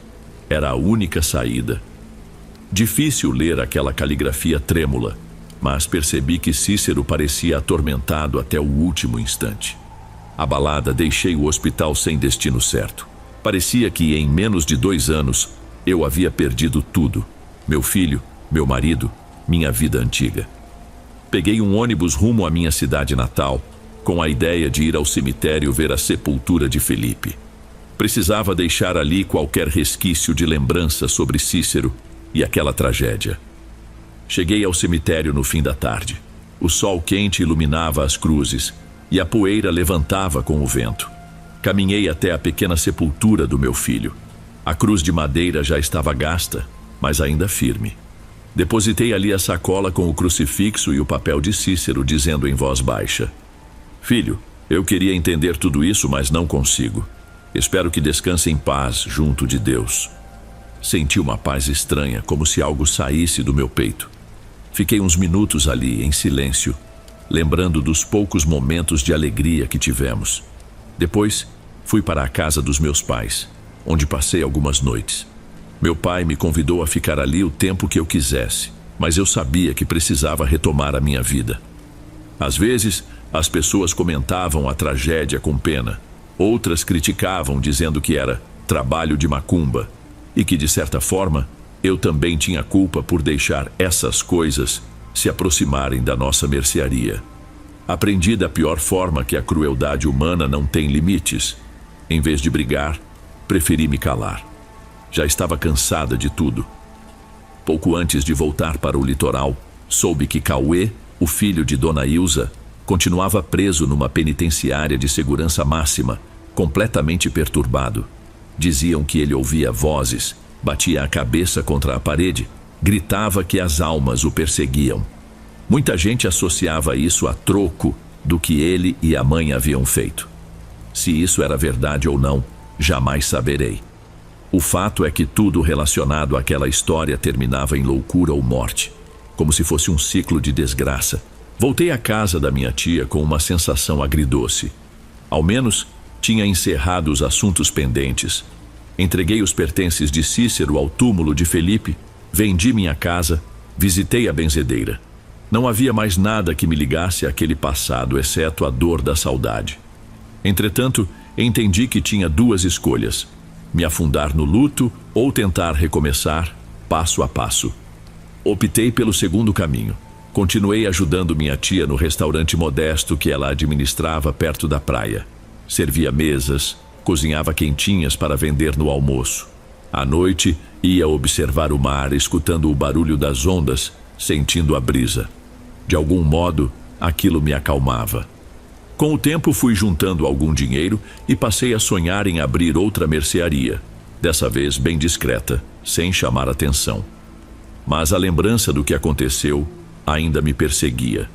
Era a única saída. Difícil ler aquela caligrafia trêmula, mas percebi que Cícero parecia atormentado até o último instante. Abalada, deixei o hospital sem destino certo. Parecia que em menos de 2 anos eu havia perdido tudo. Meu filho, meu marido, minha vida antiga. Peguei um ônibus rumo à minha cidade natal, com a ideia de ir ao cemitério ver a sepultura de Felipe. Precisava deixar ali qualquer resquício de lembrança sobre Cícero e aquela tragédia. Cheguei ao cemitério no fim da tarde. O sol quente iluminava as cruzes e a poeira levantava com o vento. Caminhei até a pequena sepultura do meu filho. A cruz de madeira já estava gasta, mas ainda firme. Depositei ali a sacola com o crucifixo e o papel de Cícero, dizendo em voz baixa: Filho, eu queria entender tudo isso, mas não consigo. Espero que descanse em paz junto de Deus. Senti uma paz estranha, como se algo saísse do meu peito. Fiquei uns minutos ali, em silêncio, lembrando dos poucos momentos de alegria que tivemos. Depois, fui para a casa dos meus pais, onde passei algumas noites. Meu pai me convidou a ficar ali o tempo que eu quisesse, mas eu sabia que precisava retomar a minha vida. Às vezes, as pessoas comentavam a tragédia com pena. Outras criticavam, dizendo que era trabalho de macumba, e que, de certa forma, eu também tinha culpa por deixar essas coisas se aproximarem da nossa mercearia. Aprendi da pior forma que a crueldade humana não tem limites. Em vez de brigar, preferi me calar. Já estava cansada de tudo. Pouco antes de voltar para o litoral, soube que Cauê, o filho de Dona Ilza, continuava preso numa penitenciária de segurança máxima, completamente perturbado. Diziam que ele ouvia vozes, batia a cabeça contra a parede, gritava que as almas o perseguiam. Muita gente associava isso a troco do que ele e a mãe haviam feito. Se isso era verdade ou não, jamais saberei. O fato é que tudo relacionado àquela história terminava em loucura ou morte, como se fosse um ciclo de desgraça. Voltei à casa da minha tia com uma sensação agridoce. Ao menos, tinha encerrado os assuntos pendentes. Entreguei os pertences de Cícero ao túmulo de Felipe, vendi minha casa, visitei a benzedeira. Não havia mais nada que me ligasse àquele passado, exceto a dor da saudade. Entretanto, entendi que tinha duas escolhas: me afundar no luto ou tentar recomeçar, passo a passo. Optei pelo segundo caminho. Continuei ajudando minha tia no restaurante modesto que ela administrava perto da praia. Servia mesas, cozinhava quentinhas para vender no almoço. À noite, ia observar o mar, escutando o barulho das ondas, sentindo a brisa. De algum modo, aquilo me acalmava. Com o tempo, fui juntando algum dinheiro e passei a sonhar em abrir outra mercearia, dessa vez bem discreta, sem chamar atenção. Mas a lembrança do que aconteceu ainda me perseguia.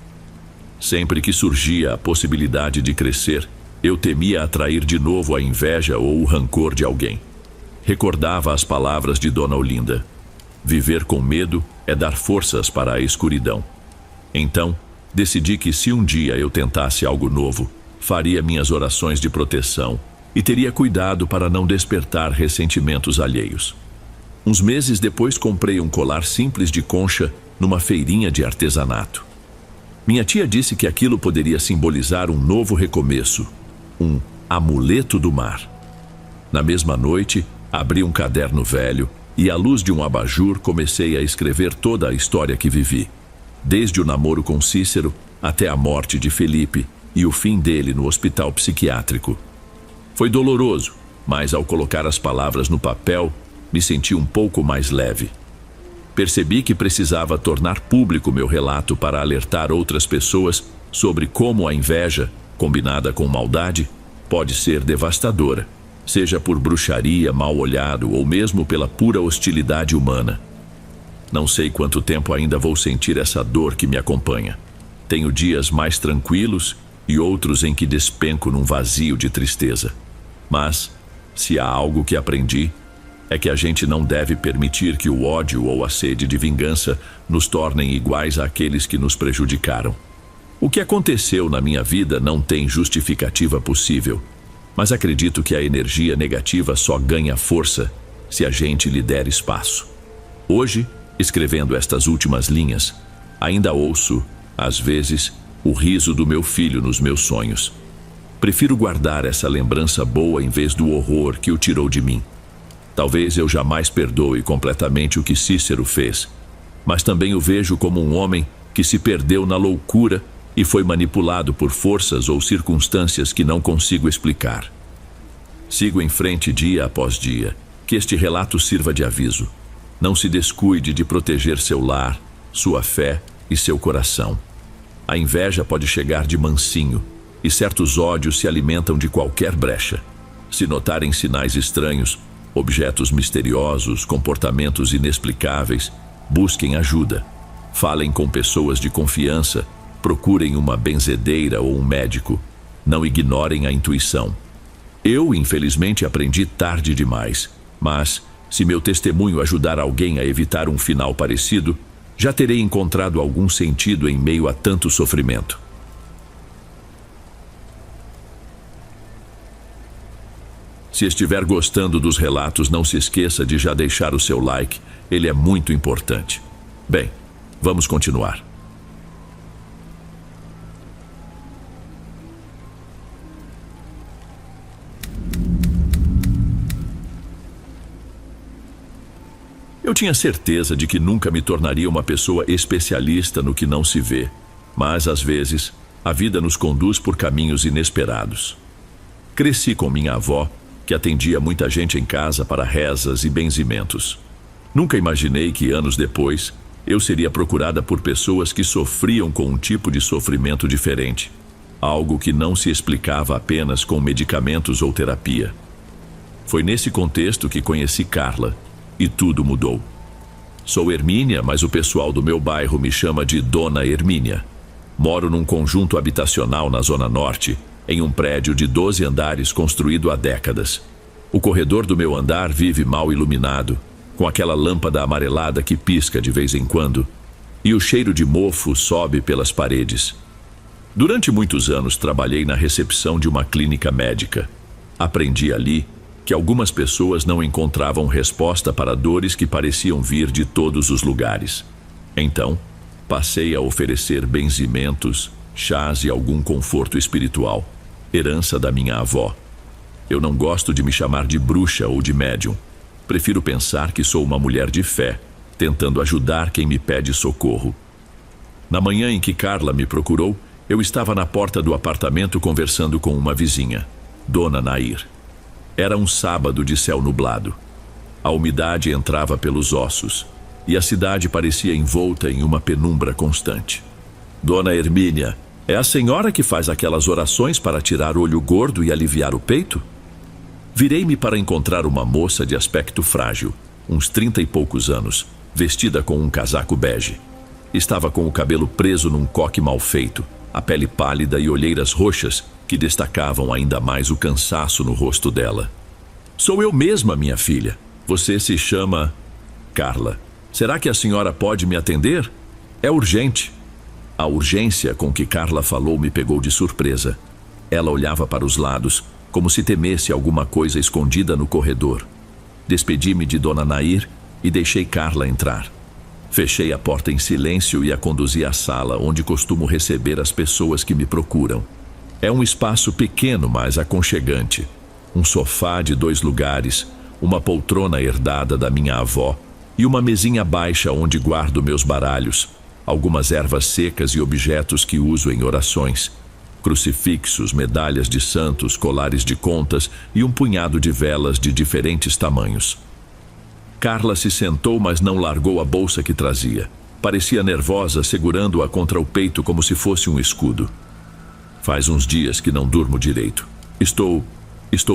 Sempre que surgia a possibilidade de crescer, eu temia atrair de novo a inveja ou o rancor de alguém. Recordava as palavras de Dona Olinda: viver com medo é dar forças para a escuridão. Então, decidi que se um dia eu tentasse algo novo, faria minhas orações de proteção e teria cuidado para não despertar ressentimentos alheios. Uns meses depois, comprei um colar simples de concha numa feirinha de artesanato. Minha tia disse que aquilo poderia simbolizar um novo recomeço, um amuleto do mar. Na mesma noite, abri um caderno velho e, à luz de um abajur, comecei a escrever toda a história que vivi, desde o namoro com Cícero até a morte de Felipe e o fim dele no hospital psiquiátrico. Foi doloroso, mas ao colocar as palavras no papel, me senti um pouco mais leve. Percebi que precisava tornar público meu relato para alertar outras pessoas sobre como a inveja, combinada com maldade, pode ser devastadora, seja por bruxaria, mal olhado ou mesmo pela pura hostilidade humana. Não sei quanto tempo ainda vou sentir essa dor que me acompanha. Tenho dias mais tranquilos e outros em que despenco num vazio de tristeza. Mas, se há algo que aprendi, é que a gente não deve permitir que o ódio ou a sede de vingança nos tornem iguais àqueles que nos prejudicaram. O que aconteceu na minha vida não tem justificativa possível, mas acredito que a energia negativa só ganha força se a gente lhe der espaço. Hoje, escrevendo estas últimas linhas, ainda ouço, às vezes, o riso do meu filho nos meus sonhos. Prefiro guardar essa lembrança boa em vez do horror que o tirou de mim. Talvez eu jamais perdoe completamente o que Cícero fez, mas também o vejo como um homem que se perdeu na loucura e foi manipulado por forças ou circunstâncias que não consigo explicar. Sigo em frente dia após dia. Que este relato sirva de aviso. Não se descuide de proteger seu lar, sua fé e seu coração. A inveja pode chegar de mansinho, e certos ódios se alimentam de qualquer brecha. Se notarem sinais estranhos, objetos misteriosos, comportamentos inexplicáveis, busquem ajuda. Falem com pessoas de confiança, procurem uma benzedeira ou um médico. Não ignorem a intuição. Eu, infelizmente, aprendi tarde demais, mas, se meu testemunho ajudar alguém a evitar um final parecido, já terei encontrado algum sentido em meio a tanto sofrimento. Se estiver gostando dos relatos, não se esqueça de já deixar o seu like, ele é muito importante. Bem, vamos continuar. Eu tinha certeza de que nunca me tornaria uma pessoa especialista no que não se vê, mas às vezes a vida nos conduz por caminhos inesperados. Cresci com minha avó, que atendia muita gente em casa para rezas e benzimentos. Nunca imaginei que anos depois eu seria procurada por pessoas que sofriam com um tipo de sofrimento diferente, algo que não se explicava apenas com medicamentos ou terapia. Foi nesse contexto que conheci Carla e tudo mudou. Sou Hermínia, mas o pessoal do meu bairro me chama de Dona Hermínia. Moro num conjunto habitacional na Zona Norte, em um prédio de 12 andares construído há décadas. O corredor do meu andar vive mal iluminado, com aquela lâmpada amarelada que pisca de vez em quando, e o cheiro de mofo sobe pelas paredes. Durante muitos anos trabalhei na recepção de uma clínica médica. Aprendi ali que algumas pessoas não encontravam resposta para dores que pareciam vir de todos os lugares. Então, passei a oferecer benzimentos, chás e algum conforto espiritual, herança da minha avó. Eu não gosto de me chamar de bruxa ou de médium. Prefiro pensar que sou uma mulher de fé, tentando ajudar quem me pede socorro. Na manhã em que Carla me procurou, eu estava na porta do apartamento conversando com uma vizinha, Dona Nair. Era um sábado de céu nublado. A umidade entrava pelos ossos e a cidade parecia envolta em uma penumbra constante. Dona Hermínia, é a senhora que faz aquelas orações para tirar o olho gordo e aliviar o peito? Virei-me para encontrar uma moça de aspecto frágil, uns 30 e poucos anos, vestida com um casaco bege. Estava com o cabelo preso num coque mal feito, a pele pálida e olheiras roxas que destacavam ainda mais o cansaço no rosto dela. Sou eu mesma, minha filha. Você se chama Carla. Será que a senhora pode me atender? É urgente. A urgência com que Carla falou me pegou de surpresa. Ela olhava para os lados, como se temesse alguma coisa escondida no corredor. Despedi-me de Dona Nair e deixei Carla entrar. Fechei a porta em silêncio e a conduzi à sala onde costumo receber as pessoas que me procuram. É um espaço pequeno, mas aconchegante. Um sofá de 2 lugares, uma poltrona herdada da minha avó e uma mesinha baixa onde guardo meus baralhos, algumas ervas secas e objetos que uso em orações, crucifixos, medalhas de santos, colares de contas e um punhado de velas de diferentes tamanhos. Carla se sentou, mas não largou a bolsa que trazia. Parecia nervosa, segurando-a contra o peito como se fosse um escudo. Faz uns dias que não durmo direito. Estou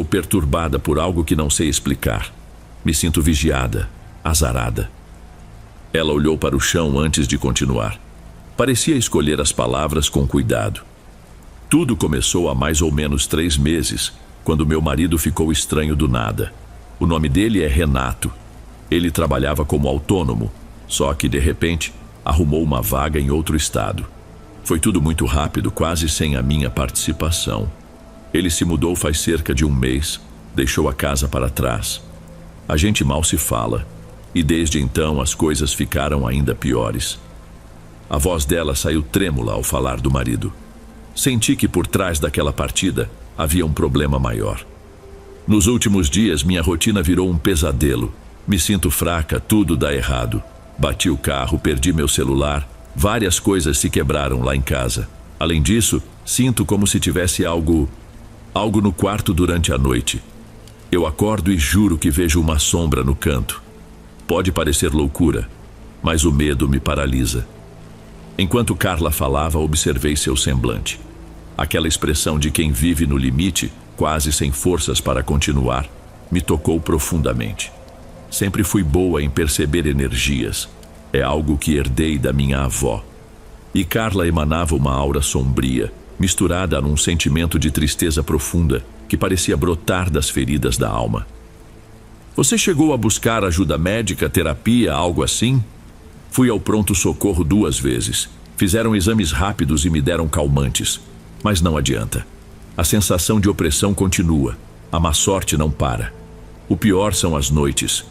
perturbada por algo que não sei explicar. Me sinto vigiada, azarada. Ela olhou para o chão antes de continuar. Parecia escolher as palavras com cuidado. Tudo começou há mais ou menos 3 meses, quando meu marido ficou estranho do nada. O nome dele é Renato. Ele trabalhava como autônomo, só que, de repente, arrumou uma vaga em outro estado. Foi tudo muito rápido, quase sem a minha participação. Ele se mudou faz cerca de 1 mês, deixou a casa para trás. A gente mal se fala, e desde então as coisas ficaram ainda piores. A voz dela saiu trêmula ao falar do marido. Senti que por trás daquela partida havia um problema maior. Nos últimos dias, minha rotina virou um pesadelo. Me sinto fraca, tudo dá errado. Bati o carro, perdi meu celular, várias coisas se quebraram lá em casa. Além disso, sinto como se tivesse algo no quarto durante a noite. Eu acordo e juro que vejo uma sombra no canto. Pode parecer loucura, mas o medo me paralisa. Enquanto Carla falava, observei seu semblante. Aquela expressão de quem vive no limite, quase sem forças para continuar, me tocou profundamente. Sempre fui boa em perceber energias. É algo que herdei da minha avó. E Carla emanava uma aura sombria, misturada num sentimento de tristeza profunda, que parecia brotar das feridas da alma. Você chegou a buscar ajuda médica, terapia, algo assim? Fui ao pronto-socorro 2 vezes. Fizeram exames rápidos e me deram calmantes. Mas não adianta. A sensação de opressão continua. A má sorte não para. O pior são as noites.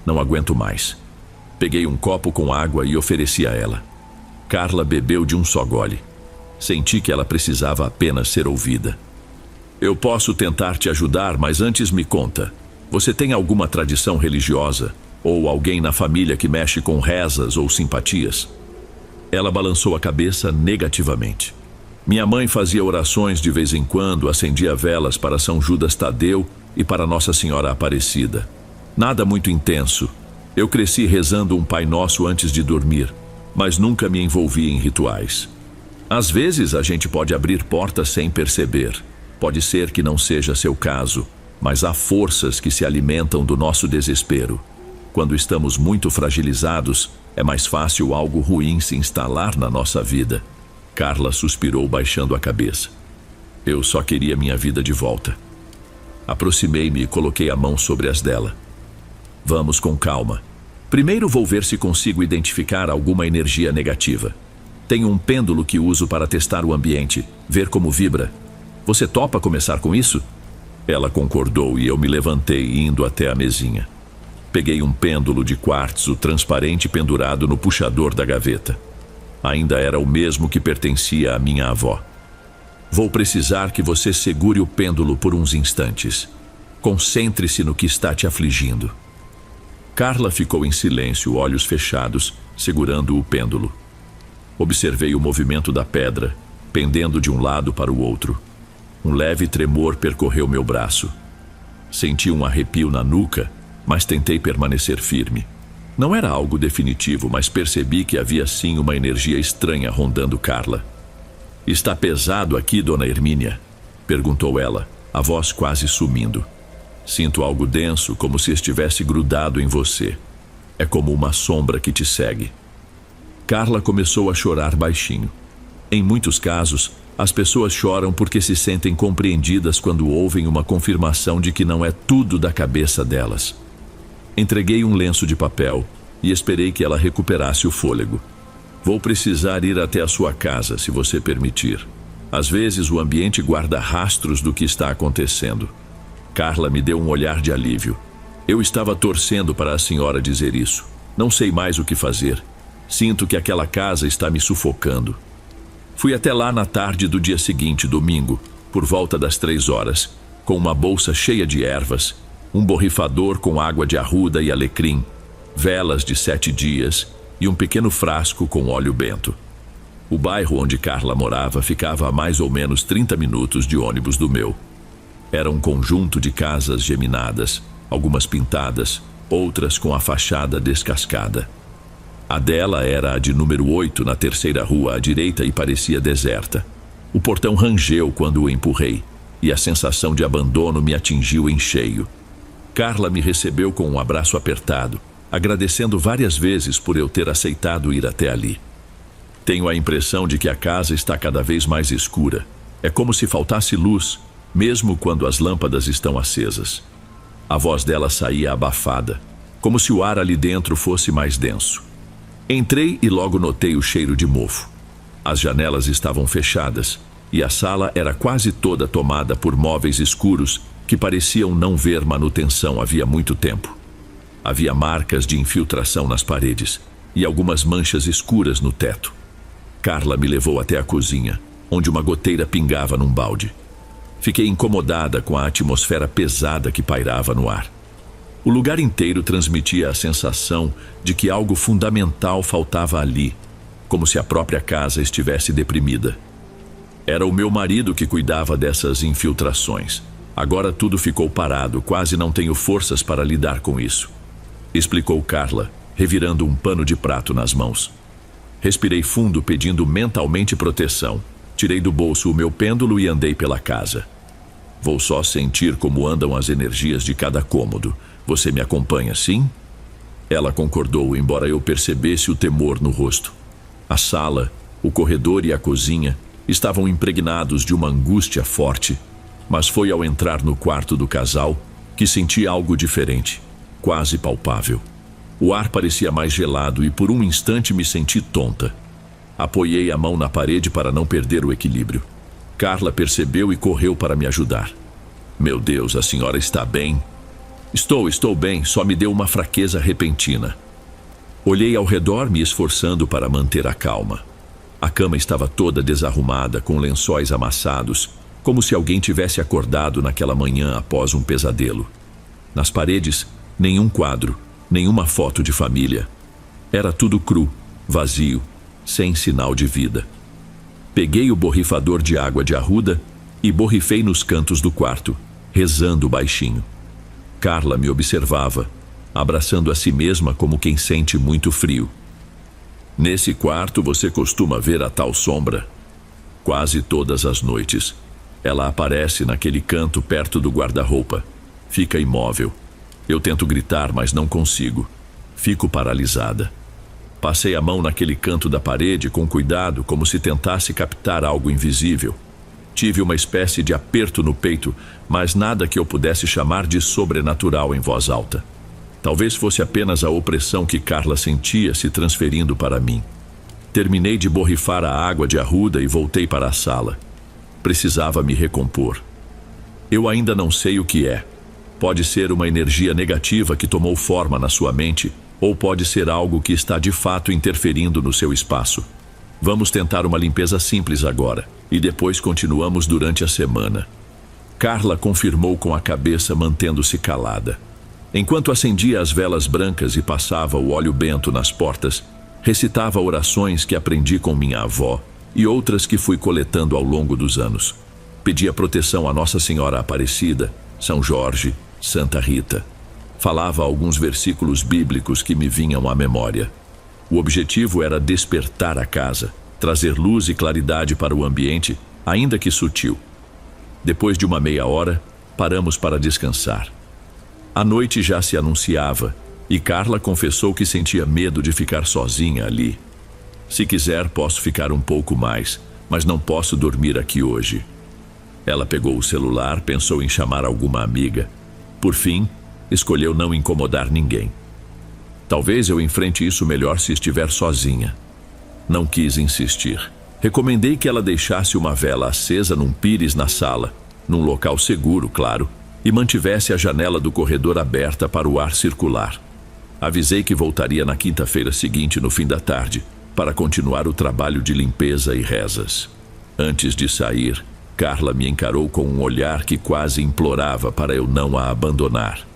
Não aguento mais. Peguei um copo com água e ofereci a ela. Carla bebeu de um só gole. Senti que ela precisava apenas ser ouvida. Eu posso tentar te ajudar, mas antes me conta. Você tem alguma tradição religiosa? Ou alguém na família que mexe com rezas ou simpatias? Ela balançou a cabeça negativamente. Minha mãe fazia orações de vez em quando, acendia velas para São Judas Tadeu e para Nossa Senhora Aparecida. Nada muito intenso. Eu cresci rezando um Pai Nosso antes de dormir, mas nunca me envolvi em rituais. Às vezes a gente pode abrir portas sem perceber. Pode ser que não seja seu caso, mas há forças que se alimentam do nosso desespero. Quando estamos muito fragilizados, é mais fácil algo ruim se instalar na nossa vida. Carla suspirou baixando a cabeça. Eu só queria minha vida de volta. Aproximei-me e coloquei a mão sobre as dela. Vamos com calma. Primeiro vou ver se consigo identificar alguma energia negativa. Tenho um pêndulo que uso para testar o ambiente, ver como vibra. Você topa começar com isso? Ela concordou e eu me levantei indo até a mesinha. Peguei um pêndulo de quartzo transparente pendurado no puxador da gaveta. Ainda era o mesmo que pertencia à minha avó. Vou precisar que você segure o pêndulo por uns instantes. Concentre-se no que está te afligindo. Carla ficou em silêncio, olhos fechados, segurando o pêndulo. Observei o movimento da pedra, pendendo de um lado para o outro. Um leve tremor percorreu meu braço. Senti um arrepio na nuca, mas tentei permanecer firme. Não era algo definitivo, mas percebi que havia sim uma energia estranha rondando Carla. Está pesado aqui, dona Hermínia? Perguntou ela, a voz quase sumindo. Sinto algo denso, como se estivesse grudado em você. É como uma sombra que te segue. Carla começou a chorar baixinho. Em muitos casos, as pessoas choram porque se sentem compreendidas quando ouvem uma confirmação de que não é tudo da cabeça delas. Entreguei um lenço de papel e esperei que ela recuperasse o fôlego. Vou precisar ir até a sua casa, se você permitir. Às vezes o ambiente guarda rastros do que está acontecendo. Carla me deu um olhar de alívio. Eu estava torcendo para a senhora dizer isso. Não sei mais o que fazer. Sinto que aquela casa está me sufocando. Fui até lá na tarde do dia seguinte, domingo, por volta das 3 horas, com uma bolsa cheia de ervas, um borrifador com água de arruda e alecrim, velas de 7 dias e um pequeno frasco com óleo bento. O bairro onde Carla morava ficava a mais ou menos 30 minutos de ônibus do meu. Era um conjunto de casas geminadas, algumas pintadas, outras com a fachada descascada. A dela era a de número 8 na 3ª rua à direita e parecia deserta. O portão rangeu quando o empurrei, e a sensação de abandono me atingiu em cheio. Carla me recebeu com um abraço apertado, agradecendo várias vezes por eu ter aceitado ir até ali. Tenho a impressão de que a casa está cada vez mais escura. É como se faltasse luz, mesmo quando as lâmpadas estão acesas. A voz dela saía abafada, como se o ar ali dentro fosse mais denso. Entrei e logo notei o cheiro de mofo. As janelas estavam fechadas e a sala era quase toda tomada por móveis escuros que pareciam não ver manutenção havia muito tempo. Havia marcas de infiltração nas paredes e algumas manchas escuras no teto. Carla me levou até a cozinha, onde uma goteira pingava num balde. Fiquei incomodada com a atmosfera pesada que pairava no ar. O lugar inteiro transmitia a sensação de que algo fundamental faltava ali, como se a própria casa estivesse deprimida. Era o meu marido que cuidava dessas infiltrações. Agora tudo ficou parado, quase não tenho forças para lidar com isso, explicou Carla, revirando um pano de prato nas mãos. Respirei fundo, pedindo mentalmente proteção. Tirei do bolso o meu pêndulo e andei pela casa. Vou só sentir como andam as energias de cada cômodo. Você me acompanha, sim? Ela concordou, embora eu percebesse o temor no rosto. A sala, o corredor e a cozinha estavam impregnados de uma angústia forte, mas foi ao entrar no quarto do casal que senti algo diferente, quase palpável. O ar parecia mais gelado e por um instante me senti tonta. Apoiei a mão na parede para não perder o equilíbrio. Carla percebeu e correu para me ajudar. Meu Deus, a senhora está bem? Estou bem, só me deu uma fraqueza repentina. Olhei ao redor, me esforçando para manter a calma. A cama estava toda desarrumada, com lençóis amassados, como se alguém tivesse acordado naquela manhã após um pesadelo. Nas paredes, nenhum quadro, Nenhuma foto de família. Era tudo cru, vazio, sem sinal de vida. Peguei o borrifador de água de arruda e borrifei nos cantos do quarto, rezando baixinho. Carla me observava, abraçando a si mesma como quem sente muito frio. Nesse quarto você costuma ver a tal sombra? Quase todas as noites. Ela aparece naquele canto perto do guarda-roupa. Fica imóvel. Eu tento gritar, mas não consigo. Fico paralisada. Passei a mão naquele canto da parede com cuidado, como se tentasse captar algo invisível. Tive uma espécie de aperto no peito, mas nada que eu pudesse chamar de sobrenatural em voz alta. Talvez fosse apenas a opressão que Carla sentia se transferindo para mim. Terminei de borrifar a água de arruda e voltei para a sala. Precisava me recompor. Eu ainda não sei o que é. Pode ser uma energia negativa que tomou forma na sua mente, ou pode ser algo que está de fato interferindo no seu espaço. Vamos tentar uma limpeza simples agora, e depois continuamos durante a semana. Carla confirmou com a cabeça, mantendo-se calada. Enquanto acendia as velas brancas e passava o óleo bento nas portas, recitava orações que aprendi com minha avó e outras que fui coletando ao longo dos anos. Pedia proteção a Nossa Senhora Aparecida, São Jorge, Santa Rita. Falava alguns versículos bíblicos que me vinham à memória. O objetivo era despertar a casa, trazer luz e claridade para o ambiente, ainda que sutil. Depois de uma meia hora, paramos para descansar. A noite já se anunciava e Carla confessou que sentia medo de ficar sozinha ali. Se quiser, posso ficar um pouco mais, mas não posso dormir aqui hoje. Ela pegou o celular, pensou em chamar alguma amiga. Por fim, escolheu não incomodar ninguém. Talvez eu enfrente isso melhor se estiver sozinha. Não quis insistir. Recomendei que ela deixasse uma vela acesa num pires na sala, num local seguro, claro, e mantivesse a janela do corredor aberta para o ar circular. Avisei que voltaria na quinta-feira seguinte, no fim da tarde, para continuar o trabalho de limpeza e rezas. Antes de sair, Carla me encarou com um olhar que quase implorava para eu não a abandonar.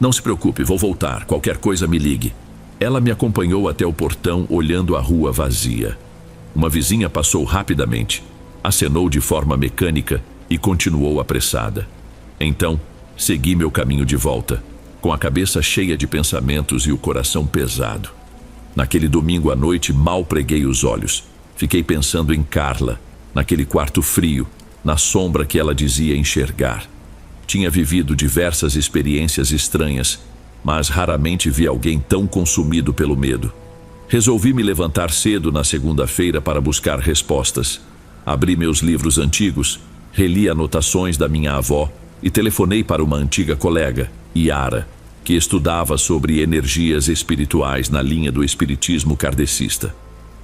Não se preocupe, vou voltar, qualquer coisa me ligue. Ela me acompanhou até o portão, olhando a rua vazia. Uma vizinha passou rapidamente, acenou de forma mecânica e continuou apressada. Então, segui meu caminho de volta, com a cabeça cheia de pensamentos e o coração pesado. Naquele domingo à noite, mal preguei os olhos. Fiquei pensando em Carla, naquele quarto frio, na sombra que ela dizia enxergar. Tinha vivido diversas experiências estranhas, mas raramente vi alguém tão consumido pelo medo. Resolvi me levantar cedo na segunda-feira para buscar respostas. Abri meus livros antigos, reli anotações da minha avó e telefonei para uma antiga colega, Yara, que estudava sobre energias espirituais na linha do espiritismo kardecista.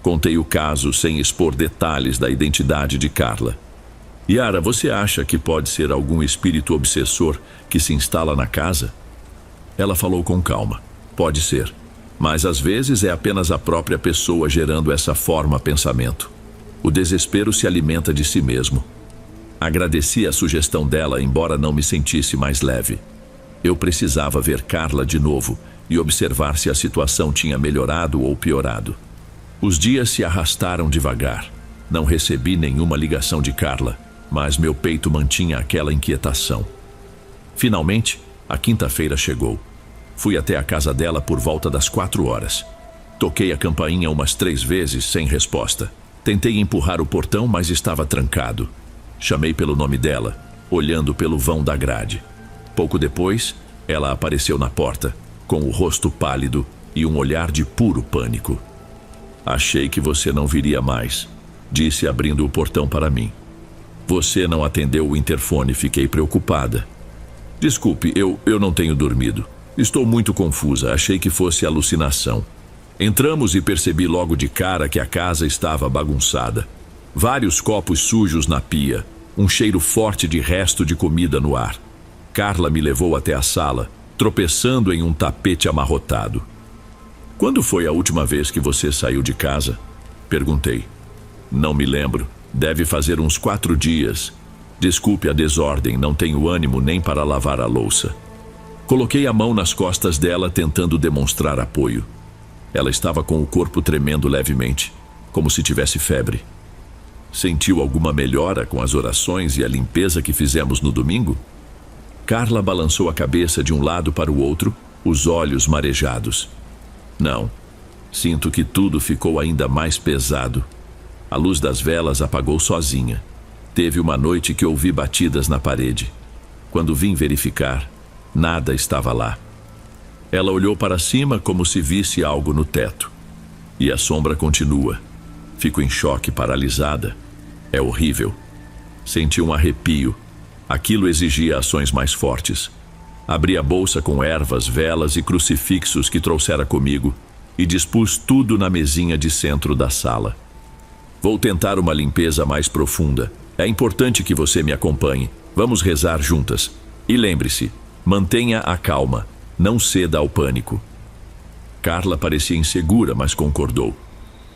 Contei o caso sem expor detalhes da identidade de Carla. Yara, você acha que pode ser algum espírito obsessor que se instala na casa? Ela falou com calma. Pode ser, mas às vezes é apenas a própria pessoa gerando essa forma pensamento. O desespero se alimenta de si mesmo. Agradeci a sugestão dela, embora não me sentisse mais leve. Eu precisava ver Carla de novo e observar se a situação tinha melhorado ou piorado. Os dias se arrastaram devagar. Não recebi nenhuma ligação de Carla, mas meu peito mantinha aquela inquietação. Finalmente, a quinta-feira chegou. Fui até a casa dela por volta das 4 horas. Toquei a campainha umas 3 vezes sem resposta. Tentei empurrar o portão, mas estava trancado. Chamei pelo nome dela, olhando pelo vão da grade. Pouco depois, ela apareceu na porta, com o rosto pálido e um olhar de puro pânico. Achei que você não viria mais, disse abrindo o portão para mim. Você não atendeu o interfone, fiquei preocupada. Desculpe, eu não tenho dormido. Estou muito confusa, achei que fosse alucinação. Entramos e percebi logo de cara que a casa estava bagunçada. Vários copos sujos na pia, um cheiro forte de resto de comida no ar. Carla me levou até a sala, tropeçando em um tapete amarrotado. Quando foi a última vez que você saiu de casa? Perguntei. Não me lembro. Deve fazer uns 4 dias. Desculpe a desordem, não tenho ânimo nem para lavar a louça. Coloquei a mão nas costas dela, tentando demonstrar apoio. Ela estava com o corpo tremendo levemente, como se tivesse febre. Sentiu alguma melhora com as orações e a limpeza que fizemos no domingo? Carla balançou a cabeça de um lado para o outro, os olhos marejados. Não. Sinto que tudo ficou ainda mais pesado. A luz das velas apagou sozinha. Teve uma noite que ouvi batidas na parede. Quando vim verificar, nada estava lá. Ela olhou para cima como se visse algo no teto. E a sombra continua. Fico em choque, paralisada. É horrível. Senti um arrepio. Aquilo exigia ações mais fortes. Abri a bolsa com ervas, velas e crucifixos que trouxera comigo e dispus tudo na mesinha de centro da sala. Vou tentar uma limpeza mais profunda. É importante que você me acompanhe. Vamos rezar juntas. E lembre-se, mantenha a calma. Não ceda ao pânico. Carla parecia insegura, mas concordou.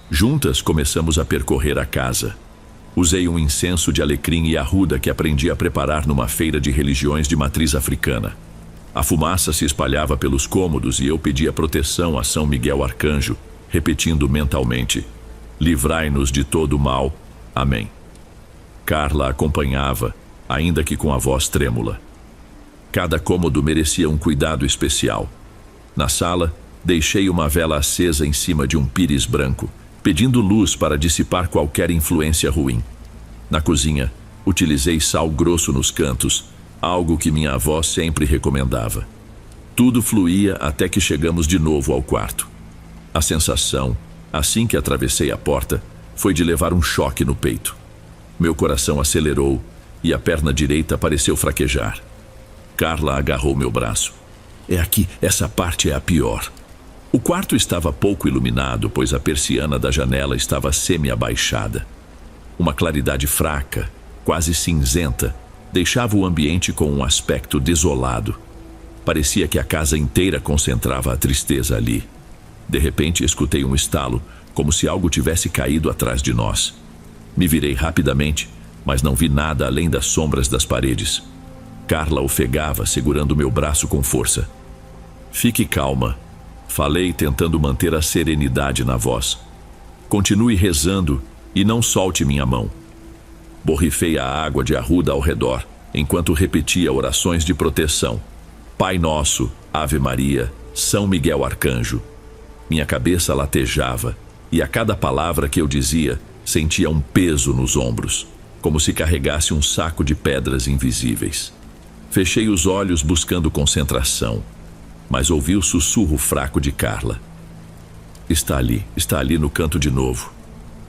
Juntas começamos a percorrer a casa. Usei um incenso de alecrim e arruda que aprendi a preparar numa feira de religiões de matriz africana. A fumaça se espalhava pelos cômodos e eu pedia proteção a São Miguel Arcanjo, repetindo mentalmente: livrai-nos de todo o mal. Amém. Carla acompanhava, ainda que com a voz trêmula. Cada cômodo merecia um cuidado especial. Na sala, deixei uma vela acesa em cima de um pires branco, pedindo luz para dissipar qualquer influência ruim. Na cozinha, utilizei sal grosso nos cantos, algo que minha avó sempre recomendava. Tudo fluía até que chegamos de novo ao quarto. A sensação, assim que atravessei a porta, foi de levar um choque no peito. Meu coração acelerou e a perna direita pareceu fraquejar. Carla agarrou meu braço. É aqui, essa parte é a pior. O quarto estava pouco iluminado, pois a persiana da janela estava semi-abaixada. Uma claridade fraca, quase cinzenta, deixava o ambiente com um aspecto desolado. Parecia que a casa inteira concentrava a tristeza ali. De repente, escutei um estalo, como se algo tivesse caído atrás de nós. Me virei rapidamente, mas não vi nada além das sombras das paredes. Carla ofegava, segurando meu braço com força. Fique calma, falei, tentando manter a serenidade na voz. Continue rezando e não solte minha mão. Borrifei a água de arruda ao redor, enquanto repetia orações de proteção. Pai Nosso, Ave Maria, São Miguel Arcanjo. Minha cabeça latejava, e a cada palavra que eu dizia, sentia um peso nos ombros, como se carregasse um saco de pedras invisíveis. Fechei os olhos buscando concentração, mas ouvi o sussurro fraco de Carla. Está ali no canto de novo.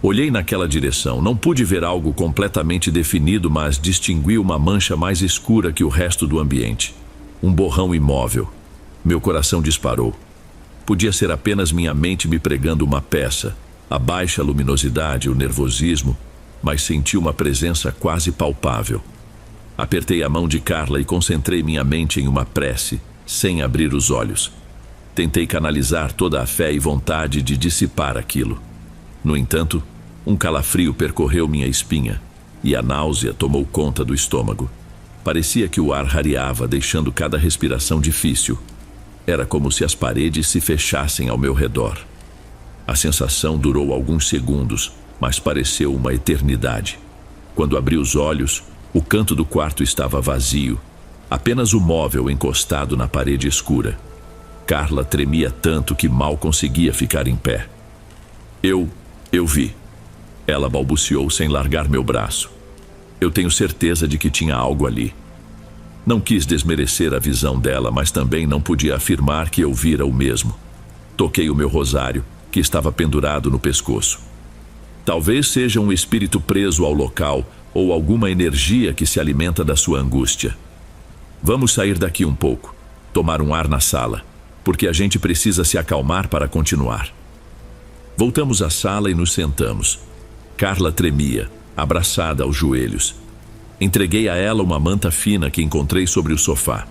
Olhei naquela direção, não pude ver algo completamente definido, mas distingui uma mancha mais escura que o resto do ambiente. Um borrão imóvel. Meu coração disparou. Podia ser apenas minha mente me pregando uma peça, a baixa luminosidade, o nervosismo, mas senti uma presença quase palpável. Apertei a mão de Carla e concentrei minha mente em uma prece, sem abrir os olhos. Tentei canalizar toda a fé e vontade de dissipar aquilo. No entanto, um calafrio percorreu minha espinha e a náusea tomou conta do estômago. Parecia que o ar rareava, deixando cada respiração difícil. Era como se as paredes se fechassem ao meu redor. A sensação durou alguns segundos, mas pareceu uma eternidade. Quando abri os olhos, o canto do quarto estava vazio, apenas o móvel encostado na parede escura. Carla tremia tanto que mal conseguia ficar em pé. Eu vi. Ela balbuciou sem largar meu braço. Eu tenho certeza de que tinha algo ali. Não quis desmerecer a visão dela, mas também não podia afirmar que eu vira o mesmo. Toquei o meu rosário, que estava pendurado no pescoço. Talvez seja um espírito preso ao local ou alguma energia que se alimenta da sua angústia. Vamos sair daqui um pouco, tomar um ar na sala, porque a gente precisa se acalmar para continuar. Voltamos à sala e nos sentamos. Carla tremia, abraçada aos joelhos. Entreguei a ela uma manta fina que encontrei sobre o sofá.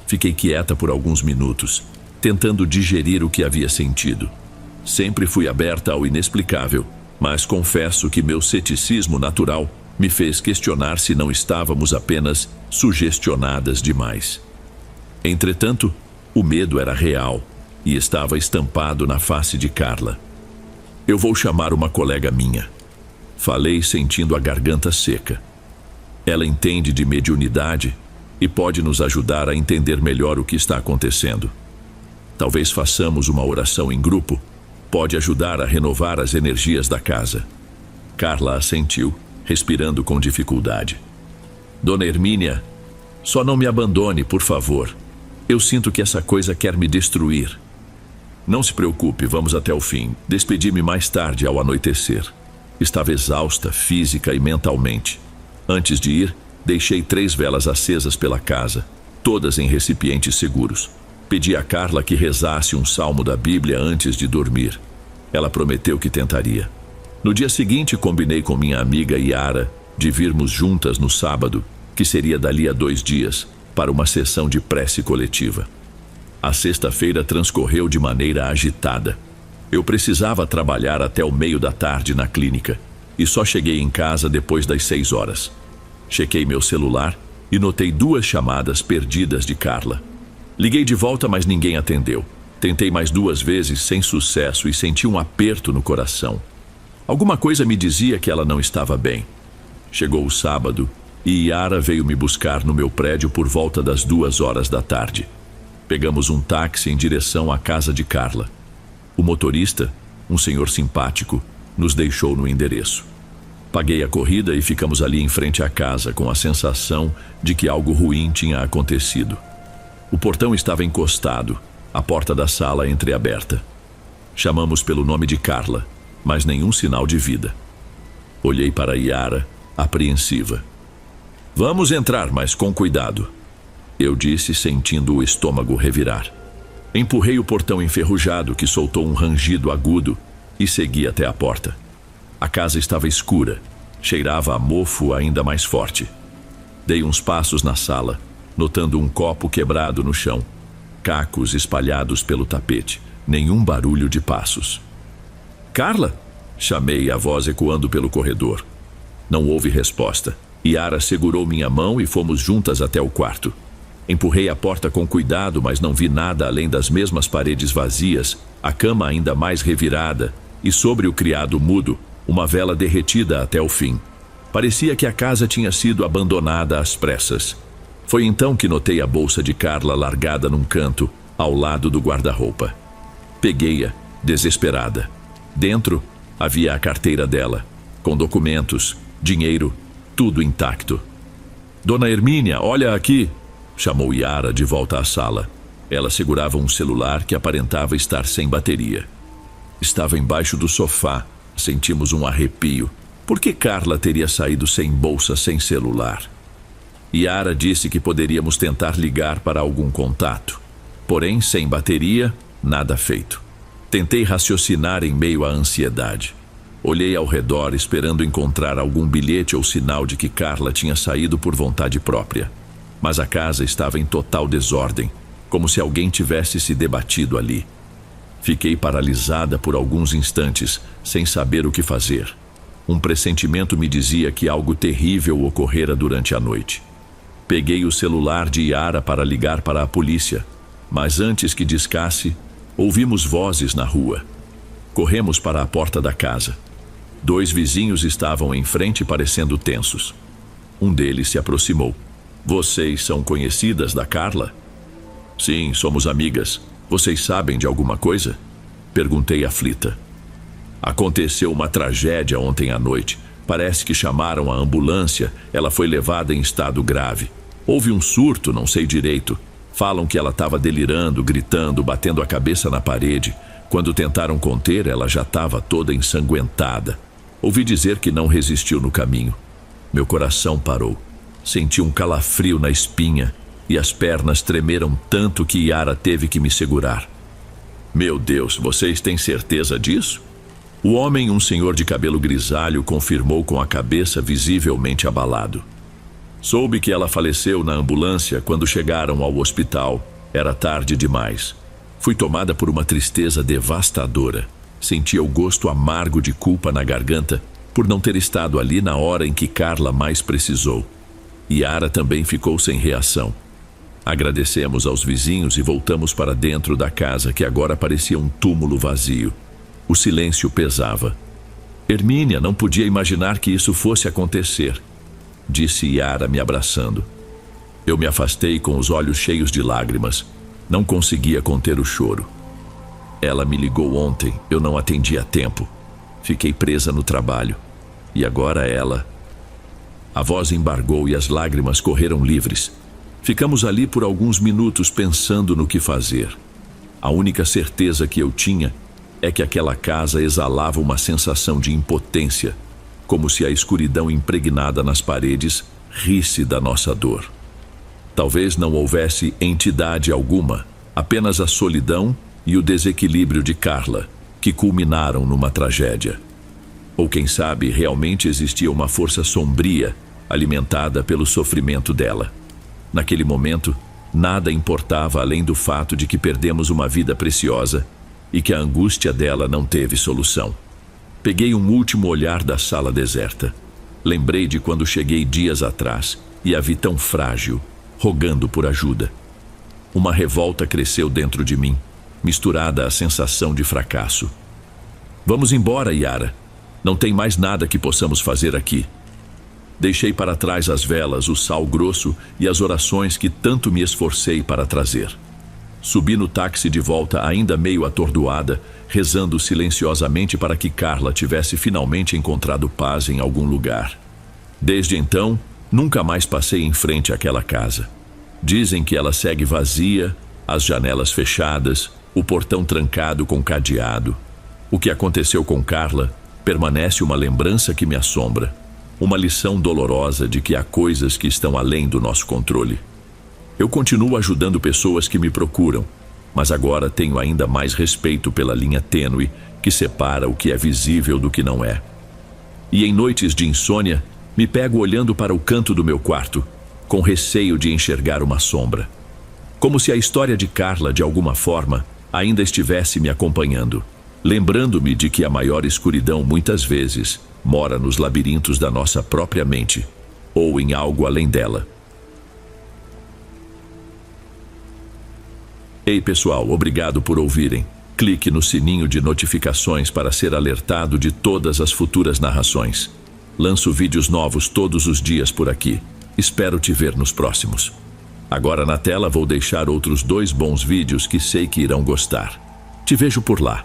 Fiquei quieta por alguns minutos, tentando digerir o que havia sentido. Sempre fui aberta ao inexplicável, mas confesso que meu ceticismo natural me fez questionar se não estávamos apenas sugestionadas demais. Entretanto, o medo era real e estava estampado na face de Carla. Eu vou chamar uma colega minha. Falei sentindo a garganta seca. Ela entende de mediunidade e pode nos ajudar a entender melhor o que está acontecendo. Talvez façamos uma oração em grupo. Pode ajudar a renovar as energias da casa. Carla assentiu, respirando com dificuldade. Dona Hermínia, só não me abandone, por favor. Eu sinto que essa coisa quer me destruir. Não se preocupe, vamos até o fim. Despedi-me mais tarde ao anoitecer. Estava exausta, física e mentalmente. Antes de ir, deixei 3 velas acesas pela casa, todas em recipientes seguros. Pedi a Carla que rezasse um salmo da Bíblia antes de dormir. Ela prometeu que tentaria. No dia seguinte, combinei com minha amiga Yara de virmos juntas no sábado, que seria dali a 2 dias, para uma sessão de prece coletiva. A sexta-feira transcorreu de maneira agitada. Eu precisava trabalhar até o meio da tarde na clínica e só cheguei em casa depois das 6 horas. Chequei meu celular e notei 2 chamadas perdidas de Carla. Liguei de volta, mas ninguém atendeu. Tentei mais 2 vezes sem sucesso e senti um aperto no coração. Alguma coisa me dizia que ela não estava bem. Chegou o sábado e Yara veio me buscar no meu prédio por volta das 2 horas da tarde. Pegamos um táxi em direção à casa de Carla. O motorista, um senhor simpático, nos deixou no endereço. Paguei a corrida e ficamos ali em frente à casa com a sensação de que algo ruim tinha acontecido. O portão estava encostado, a porta da sala entreaberta. Chamamos pelo nome de Carla, mas nenhum sinal de vida. Olhei para Yara, apreensiva. Vamos entrar, mas com cuidado, eu disse, sentindo o estômago revirar. Empurrei o portão enferrujado, que soltou um rangido agudo, e segui até a porta. A casa estava escura, cheirava a mofo ainda mais forte. Dei uns passos na sala, notando um copo quebrado no chão, cacos espalhados pelo tapete, nenhum barulho de passos. Carla? Chamei, a voz ecoando pelo corredor. Não houve resposta. Yara segurou minha mão e fomos juntas até o quarto. Empurrei a porta com cuidado, mas não vi nada além das mesmas paredes vazias, a cama ainda mais revirada e, sobre o criado mudo, uma vela derretida até o fim. Parecia que a casa tinha sido abandonada às pressas. Foi então que notei a bolsa de Carla largada num canto, ao lado do guarda-roupa. Peguei-a, desesperada. Dentro havia a carteira dela, com documentos, dinheiro, tudo intacto. Dona Hermínia, olha aqui! Chamou Yara de volta à sala. Ela segurava um celular que aparentava estar sem bateria. Estava embaixo do sofá. Sentimos um arrepio. Por que Carla teria saído sem bolsa, sem celular? Yara disse que poderíamos tentar ligar para algum contato. Porém, sem bateria, nada feito. Tentei raciocinar em meio à ansiedade. Olhei ao redor, esperando encontrar algum bilhete ou sinal de que Carla tinha saído por vontade própria. Mas a casa estava em total desordem, como se alguém tivesse se debatido ali. Fiquei paralisada por alguns instantes, sem saber o que fazer. Um pressentimento me dizia que algo terrível ocorrera durante a noite. Peguei o celular de Yara para ligar para a polícia, mas antes que discasse, ouvimos vozes na rua. Corremos para a porta da casa. 2 vizinhos estavam em frente parecendo tensos. Um deles se aproximou. Vocês são conhecidas da Carla? Sim, somos amigas. Vocês sabem de alguma coisa? Perguntei aflita. Aconteceu uma tragédia ontem à noite. Parece que chamaram a ambulância. Ela foi levada em estado grave. Houve um surto, não sei direito. Falam que ela estava delirando, gritando, batendo a cabeça na parede. Quando tentaram conter, ela já estava toda ensanguentada. Ouvi dizer que não resistiu no caminho. Meu coração parou. Senti um calafrio na espinha e as pernas tremeram tanto que Yara teve que me segurar. Meu Deus, vocês têm certeza disso? O homem, um senhor de cabelo grisalho, confirmou com a cabeça visivelmente abalado. Soube que ela faleceu na ambulância quando chegaram ao hospital. Era tarde demais. Fui tomada por uma tristeza devastadora. Sentia o gosto amargo de culpa na garganta por não ter estado ali na hora em que Carla mais precisou. Yara também ficou sem reação. Agradecemos aos vizinhos e voltamos para dentro da casa, que agora parecia um túmulo vazio. O silêncio pesava. Hermínia não podia imaginar que isso fosse acontecer, disse Yara, me abraçando. Eu me afastei com os olhos cheios de lágrimas. Não conseguia conter o choro. Ela me ligou ontem, eu não atendi a tempo. Fiquei presa no trabalho. E agora ela... A voz embargou e as lágrimas correram livres. Ficamos ali por alguns minutos pensando no que fazer. A única certeza que eu tinha é que aquela casa exalava uma sensação de impotência, como se a escuridão impregnada nas paredes risse da nossa dor. Talvez não houvesse entidade alguma, apenas a solidão e o desequilíbrio de Carla, que culminaram numa tragédia. Ou quem sabe realmente existia uma força sombria, alimentada pelo sofrimento dela. Naquele momento, nada importava além do fato de que perdemos uma vida preciosa e que a angústia dela não teve solução. Peguei um último olhar da sala deserta. Lembrei de quando cheguei dias atrás e a vi tão frágil, rogando por ajuda. Uma revolta cresceu dentro de mim, misturada à sensação de fracasso. Vamos embora, Yara. Não tem mais nada que possamos fazer aqui. Deixei para trás as velas, o sal grosso e as orações que tanto me esforcei para trazer. Subi no táxi de volta, ainda meio atordoada, rezando silenciosamente para que Carla tivesse finalmente encontrado paz em algum lugar. Desde então, nunca mais passei em frente àquela casa. Dizem que ela segue vazia, as janelas fechadas, o portão trancado com cadeado. O que aconteceu com Carla permanece uma lembrança que me assombra. Uma lição dolorosa de que há coisas que estão além do nosso controle. Eu continuo ajudando pessoas que me procuram, mas agora tenho ainda mais respeito pela linha tênue que separa o que é visível do que não é. E em noites de insônia, me pego olhando para o canto do meu quarto, com receio de enxergar uma sombra. Como se a história de Carla, de alguma forma, ainda estivesse me acompanhando, lembrando-me de que a maior escuridão muitas vezes mora nos labirintos da nossa própria mente, ou em algo além dela. Ei pessoal, obrigado por ouvirem. Clique no sininho de notificações para ser alertado de todas as futuras narrações. Lanço vídeos novos todos os dias por aqui. Espero te ver nos próximos. Agora na tela vou deixar outros 2 bons vídeos que sei que irão gostar. Te vejo por lá.